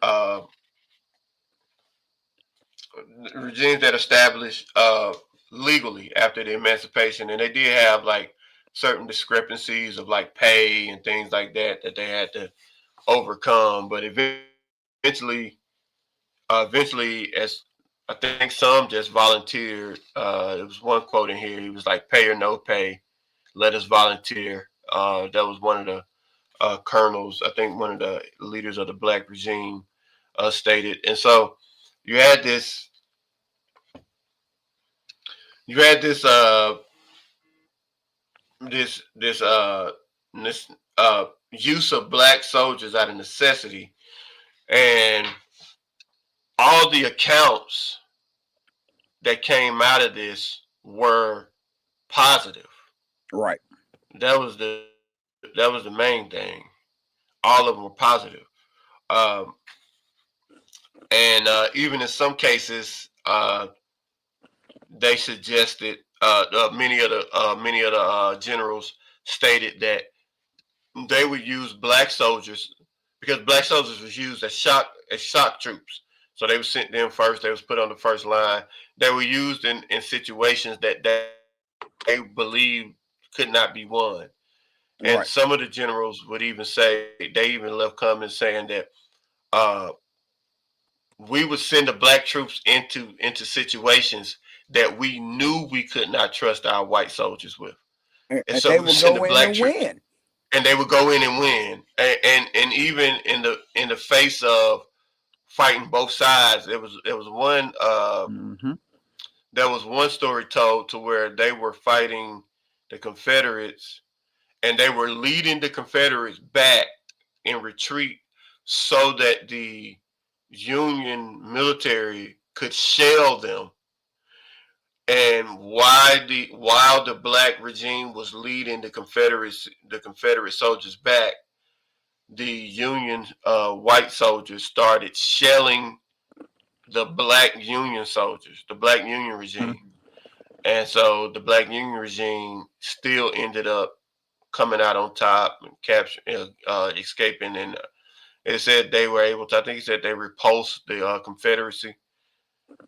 Speaker 1: uh legally after the emancipation, and they did have like certain discrepancies of like pay and things like that they had to overcome. But eventually, as I think some just volunteered. There was one quote in here. He was like, "Pay or no pay, let us volunteer." That was one of the colonels. I think one of the leaders of the black regime stated. And so you had this, you had this, this, this, this use of black soldiers out of necessity, and all the accounts that came out of this were positive.
Speaker 2: Right.
Speaker 1: That was the main thing. All of them were positive. Um, and even in some cases, they suggested many of the generals stated that they would use black soldiers because black soldiers was used as shock troops. So they were sent them first. They was put on the first line. They were used in situations that they believed could not be won. And
Speaker 2: Right.
Speaker 1: some of the generals would even say they even left comments saying that uh, we would send the black troops into situations that we knew we could not trust our white soldiers with, and
Speaker 2: And
Speaker 1: so
Speaker 2: they
Speaker 1: we would
Speaker 2: will
Speaker 1: send the
Speaker 2: go in
Speaker 1: black
Speaker 2: and
Speaker 1: troops,
Speaker 2: win.
Speaker 1: and they would go in and win, and even in the face of fighting both sides,
Speaker 2: Mm-hmm.
Speaker 1: there was one story told to where they were fighting the Confederates, and they were leading the Confederates back in retreat so that the Union military could shell them. And while the black regime was leading the Confederate soldiers back, the Union white soldiers started shelling the black Union soldiers, the black Union regime. And so the black Union regime still ended up coming out on top and escaping. And it said they were able to. I think he said they repulsed the Confederacy,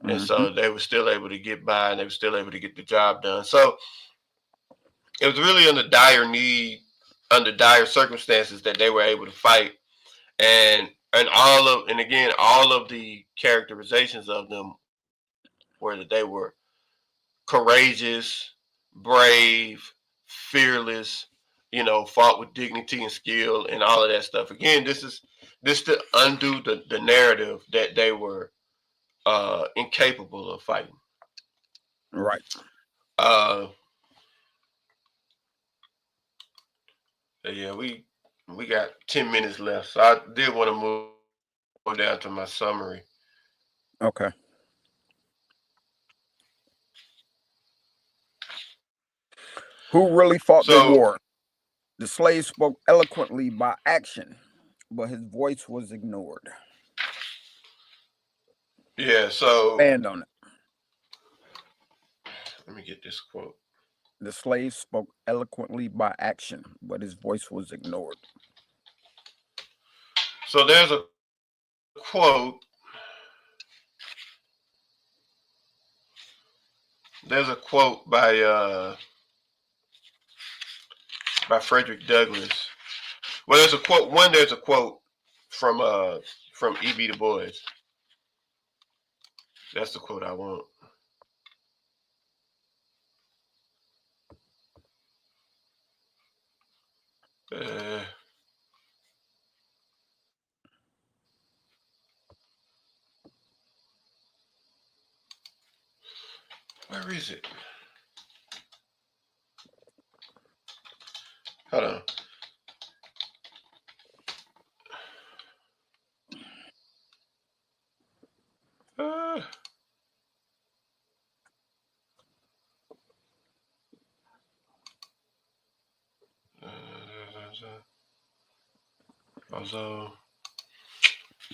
Speaker 1: and
Speaker 2: Mm-hmm.
Speaker 1: so they were still able to get by, and they were still able to get the job done. So it was really under dire need, under dire circumstances that they were able to fight, and again all of the characterizations of them were that they were courageous, brave, fearless, fought with dignity and skill and all of that stuff. Again, this to undo the narrative that they were incapable of fighting.
Speaker 2: Right.
Speaker 1: Uh, yeah, we got 10 minutes left, so I did want to move down to my summary.
Speaker 2: Okay. Who really fought the
Speaker 1: So
Speaker 2: war? The slave spoke eloquently by action, but his voice was ignored.
Speaker 1: yeah, so
Speaker 2: Stand on it.
Speaker 1: let me get this quote.
Speaker 2: The slave spoke eloquently by action, but his voice was ignored.
Speaker 1: So there's a quote. There's a quote by Frederick Douglass. Well, there's a quote. There's a quote from E.B. Du Bois. That's the quote I want. Uh, where is it? Hold on. Uh, also,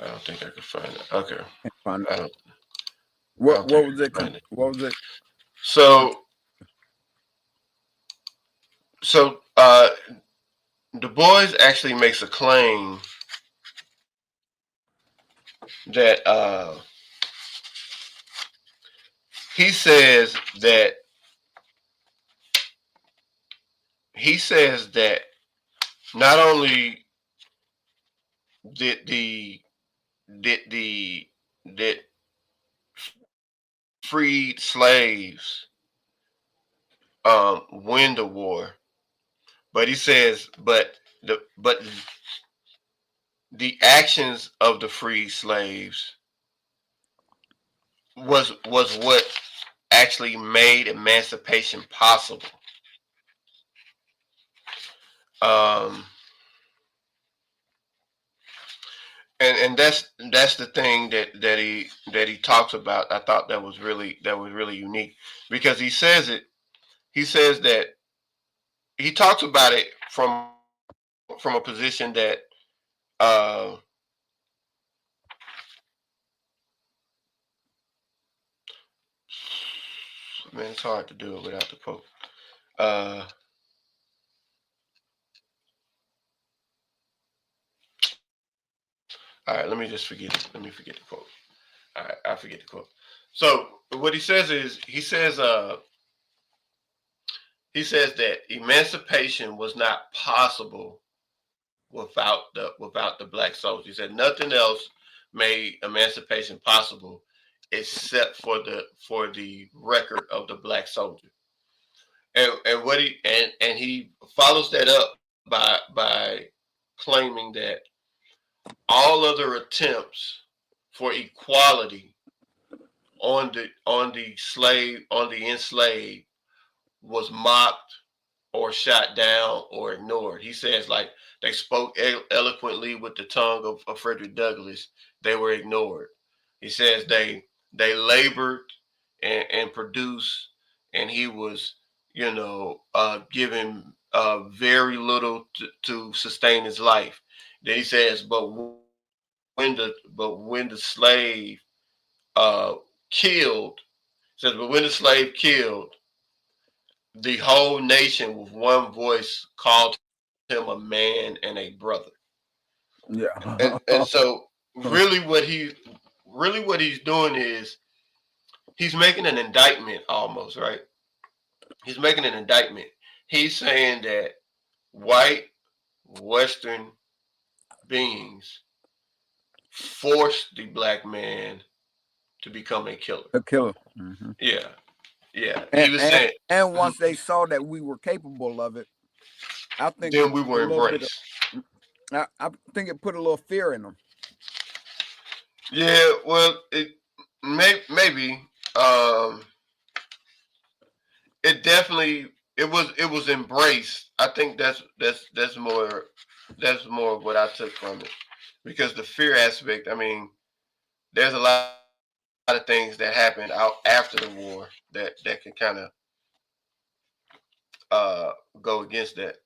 Speaker 1: I don't think I can find it. Okay.
Speaker 2: Find
Speaker 1: I
Speaker 2: it.
Speaker 1: don't.
Speaker 2: What
Speaker 1: think
Speaker 2: was
Speaker 1: I
Speaker 2: it?
Speaker 1: can find it.
Speaker 2: What was it?
Speaker 1: So Du Bois actually makes a claim that he says that not only did did freed slaves win the war, but he says but the actions of the freed slaves was what actually made emancipation possible. Um, and that's the thing that he talks about. I thought that was really unique because he says that he talks about it from a position that uh man, it's hard to do it without the quote. uh all right, let me just forget it. Let me forget the quote. All right, I forget the quote. So what he says is he says that emancipation was not possible without the black soldiers. He said nothing else made emancipation possible except for the record of the black soldier. And he follows that up by claiming that all other attempts for equality on the enslaved was mocked or shot down or ignored. He says like they spoke eloquently with the tongue of Frederick Douglass. They were ignored. He says they labored and produced, and he was given very little to sustain his life. Then he says, but when the slave uh, killed, says, but when the slave killed, the whole nation with one voice called him a man and a brother.
Speaker 2: Yeah.
Speaker 1: And so really what he's doing is he's making an indictment almost, right? He's making an indictment. he's saying that white Western beings forced the black man to become a killer.
Speaker 2: A killer. Mm-hmm.
Speaker 1: Yeah, yeah. He was
Speaker 2: And
Speaker 1: saying,
Speaker 2: once they saw that we were capable of it, I think
Speaker 1: then
Speaker 2: it
Speaker 1: we
Speaker 2: put a
Speaker 1: were
Speaker 2: little bit of,
Speaker 1: embraced.
Speaker 2: I think it put a little fear in them.
Speaker 1: Yeah, well, it maybe it definitely it was embraced. I think that's more of what I took from it, because the fear aspect. I mean, there's a lot of things that happened out after the war that can kind of uh go against that.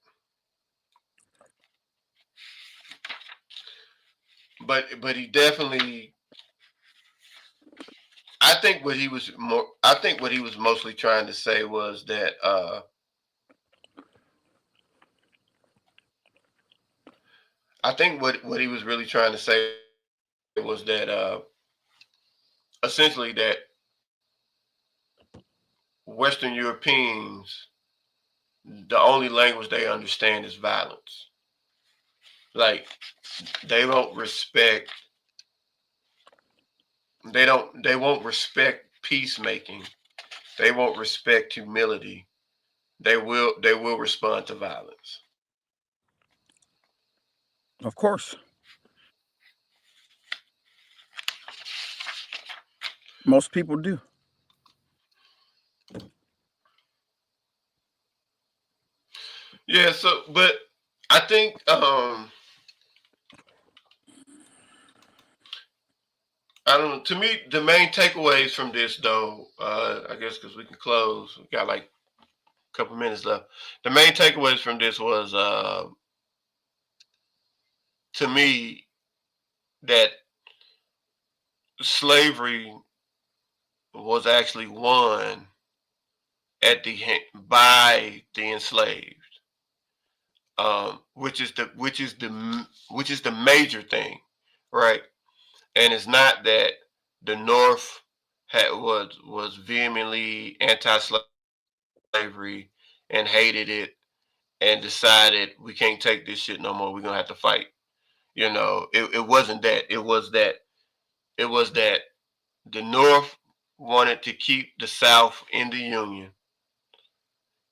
Speaker 1: But he definitely. I think what he was mostly trying to say was that I think what he was really trying to say was that essentially that Western Europeans, the only language they understand is violence. Like, they don't respect they won't respect peacemaking. They won't respect humility. They will respond to violence.
Speaker 2: Of course, most people do.
Speaker 1: Yeah, so but I think I don't know. To me, the main takeaways from this, though, I guess because we can close, we got like a couple minutes left. The main takeaways from this was, to me, that slavery was actually won by the enslaved, which is the major thing, right? And it's not that the North was vehemently anti-slavery and hated it and decided we can't take this shit no more. We're gonna have to fight. It wasn't that. It was that the North wanted to keep the South in the Union.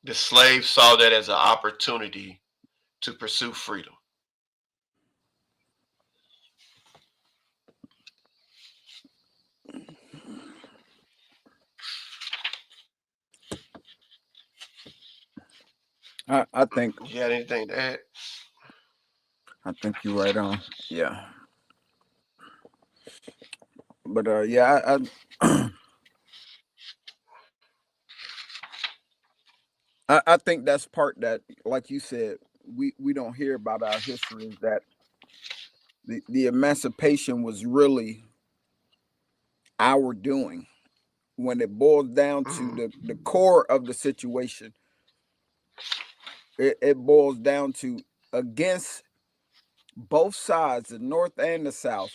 Speaker 1: The slaves saw that as an opportunity to pursue freedom.
Speaker 2: I think
Speaker 1: You got anything to add?
Speaker 2: you're right on. Yeah, but yeah, I think that's part that, like you said, we don't hear about our history, is that the emancipation was really our doing. When it boils down to
Speaker 1: Mm-hmm.
Speaker 2: the core of the situation, it boils down to, against both sides, the North and the South,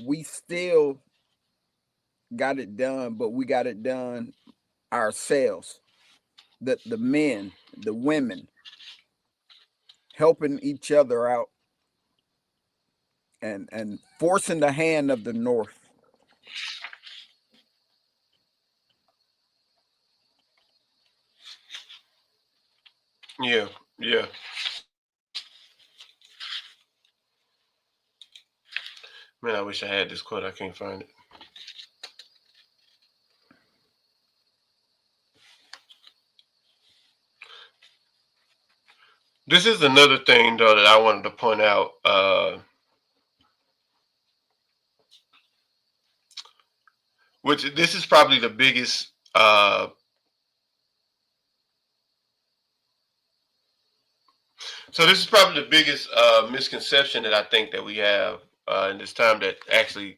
Speaker 2: we still got it done, but we got it done ourselves. The men, the women, helping each other out, and forcing the hand of the North.
Speaker 1: Yeah, yeah. Man, I wish I had this quote. I can't find it. This is another thing, though, that I wanted to point out. Which this is probably the biggest. So this is probably the biggest misconception that I think that we have in this time. That actually,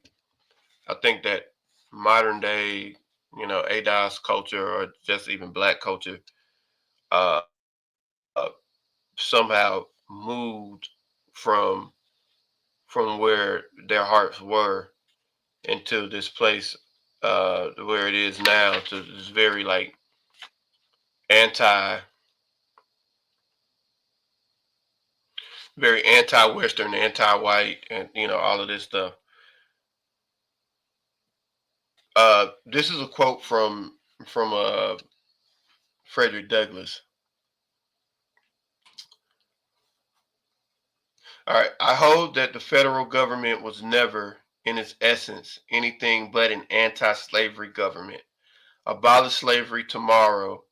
Speaker 1: I think that modern day, ADOS culture, or just even Black culture, uh, somehow moved from from where their hearts were into this place where it is now, to this very like anti. very anti-Western, anti-white, and all of this stuff. This is a quote from Frederick Douglass. All right, I hold that the federal government was never, in its essence, anything but an anti-slavery government. Abolish slavery tomorrow,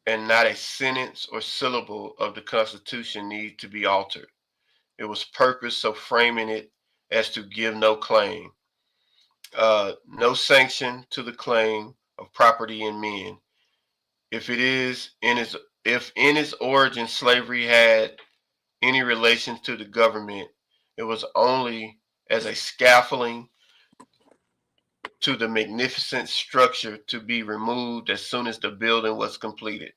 Speaker 1: and not a sentence or syllable of the Constitution need to be altered. It was purpose so framing it as to give no claim, no sanction to the claim of property in men. If it is in its if in its origin slavery had any relation to the government, it was only as a scaffolding to the magnificent structure to be removed as soon as the building was completed.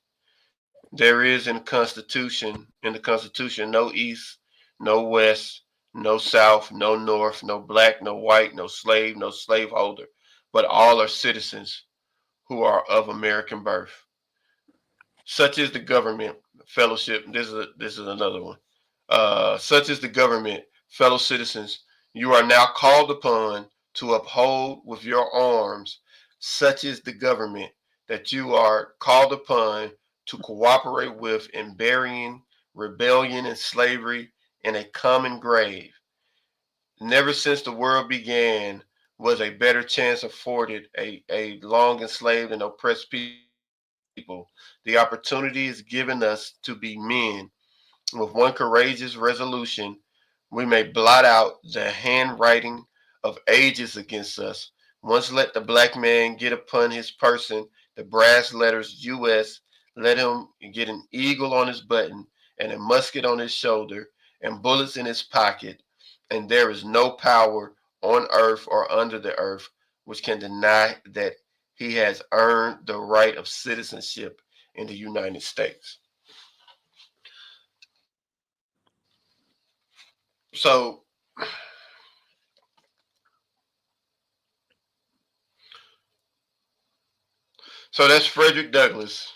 Speaker 1: There is in the Constitution no East, no West, no South, no North, no black, no white, no slave, no slaveholder, but all are citizens who are of American birth. Such is the government, fellowship. This is another one. Such is the government, fellow citizens. You are now called upon to uphold with your arms. Such is the government that you are called upon to cooperate with in burying rebellion and slavery in a common grave. Never since the world began was a better chance afforded a long enslaved and oppressed people. The opportunity is given us to be men. With one courageous resolution, we may blot out the handwriting of ages against us. Once let the black man get upon his person the brass letters U.S., let him get an eagle on his button and a musket on his shoulder and bullets in his pocket, and there is no power on earth or under the earth which can deny that he has earned the right of citizenship in the United States. So, so that's Frederick Douglass.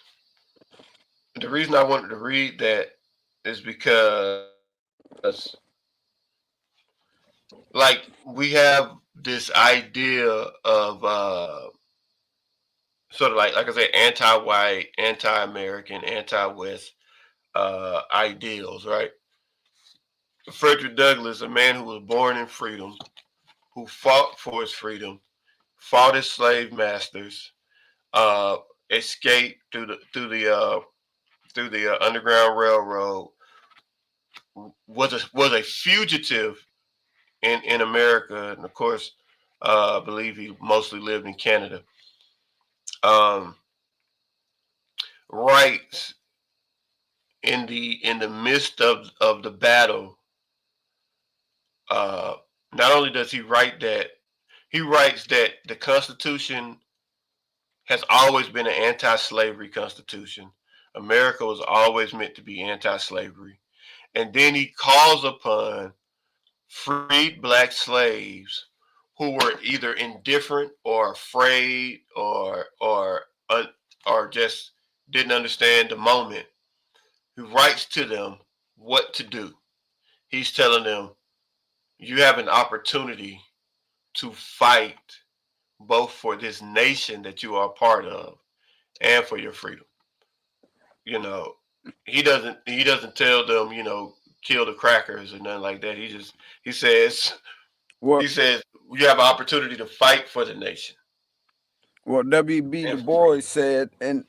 Speaker 1: The reason I wanted to read that is because, like, we have this idea of sort of like I said, anti-white, anti-American, anti-West ideals, right? Frederick Douglass, a man who was born in freedom, who fought for his freedom, fought his slave masters, uh, escaped through the Underground Railroad, was a fugitive in America, and of course, I believe he mostly lived in Canada. Um, writes in the midst of the battle. Uh, Not only does he write that, he writes that the Constitution has always been an anti-slavery Constitution. America was always meant to be anti-slavery, and then he calls upon freed black slaves who were either indifferent or afraid or just didn't understand the moment. He writes to them what to do. He's telling them you have an opportunity to fight both for this nation that you are a part of and for your freedom. You know, he doesn't tell them, kill the crackers or nothing like that. He says
Speaker 2: Well,
Speaker 1: he says you have an opportunity to fight for the nation
Speaker 2: W.B. Du
Speaker 1: and for
Speaker 2: Bois
Speaker 1: freedom.
Speaker 2: said, and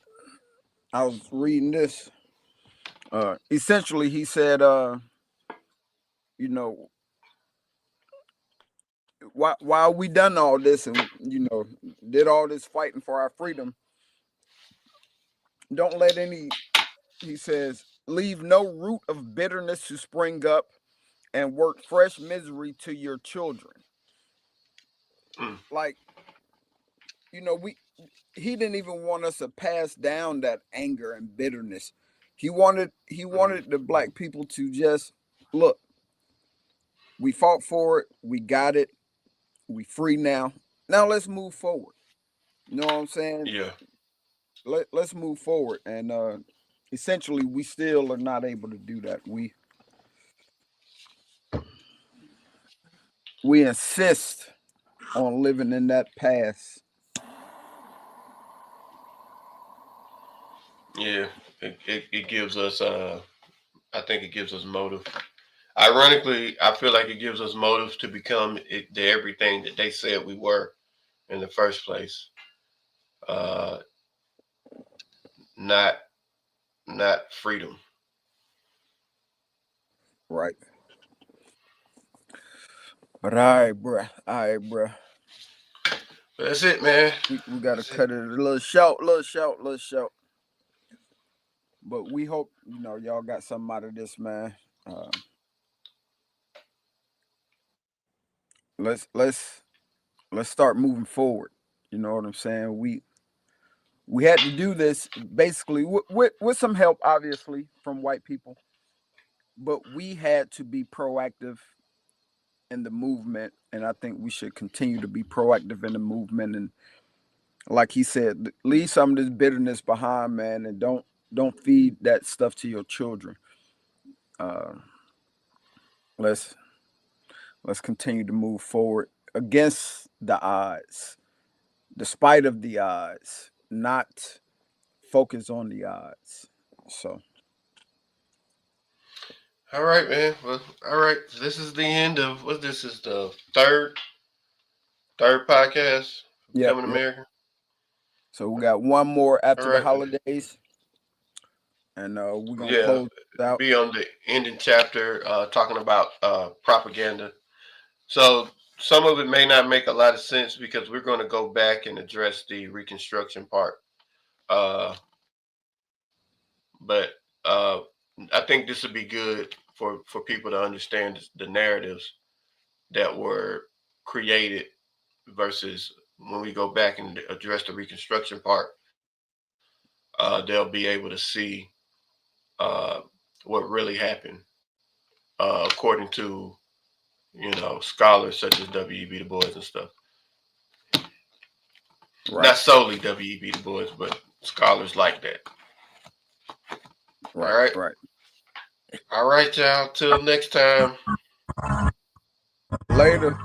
Speaker 2: I was reading this. Essentially, he said, you know, while we done all this and did all this fighting for our freedom, don't let any. He says, leave no root of bitterness to spring up, and work fresh misery to your children.
Speaker 1: Mm,
Speaker 2: Like, we he didn't even want us to pass down that anger and bitterness. He wanted the black people to just look. We fought for it. We got it. We free now. Now let's move forward. You know what I'm saying?
Speaker 1: yeah.
Speaker 2: Let's move forward. And essentially we still are not able to do that. We insist on living in that past.
Speaker 1: Yeah, it gives us I think it gives us motive. Ironically, I feel like it gives us motive to become the everything that they said we were in the first place. Uh, not not freedom.
Speaker 2: Right. But all right, bruh. All right, bruh.
Speaker 1: But that's it, man.
Speaker 2: We gotta
Speaker 1: That's
Speaker 2: cut it a little short, little short. But we hope y'all got something out of this, man. Let's start moving forward. You know what I'm saying? We had to do this basically with some help, obviously, from white people, but we had to be proactive in the movement, and I think we should continue to be proactive in the movement. And like he said, leave some of this bitterness behind, man, and don't feed that stuff to your children. Uh, let's continue to move forward against the odds, despite of the odds, not focus on the odds. So,
Speaker 1: all right, man. Well, all right. This is the end of what? This is the third podcast.
Speaker 2: yep.
Speaker 1: Becoming American.
Speaker 2: So we got one more
Speaker 1: All
Speaker 2: after the
Speaker 1: right.
Speaker 2: holidays, and we're gonna
Speaker 1: Yeah.
Speaker 2: close it out.
Speaker 1: Be on the ending chapter, talking about propaganda. So some of it may not make a lot of sense because we're going to go back and address the Reconstruction part. Uh, but I think this would be good for people to understand the narratives that were created versus when we go back and address the Reconstruction part. They'll be able to see uh, what really happened, according to scholars such as W.E.B. Du Bois and stuff.
Speaker 2: Right.
Speaker 1: Not solely W.E.B. Du Bois, but scholars like that.
Speaker 2: Right.
Speaker 1: All right.
Speaker 2: Right.
Speaker 1: All right, y'all. Till next time.
Speaker 2: Later.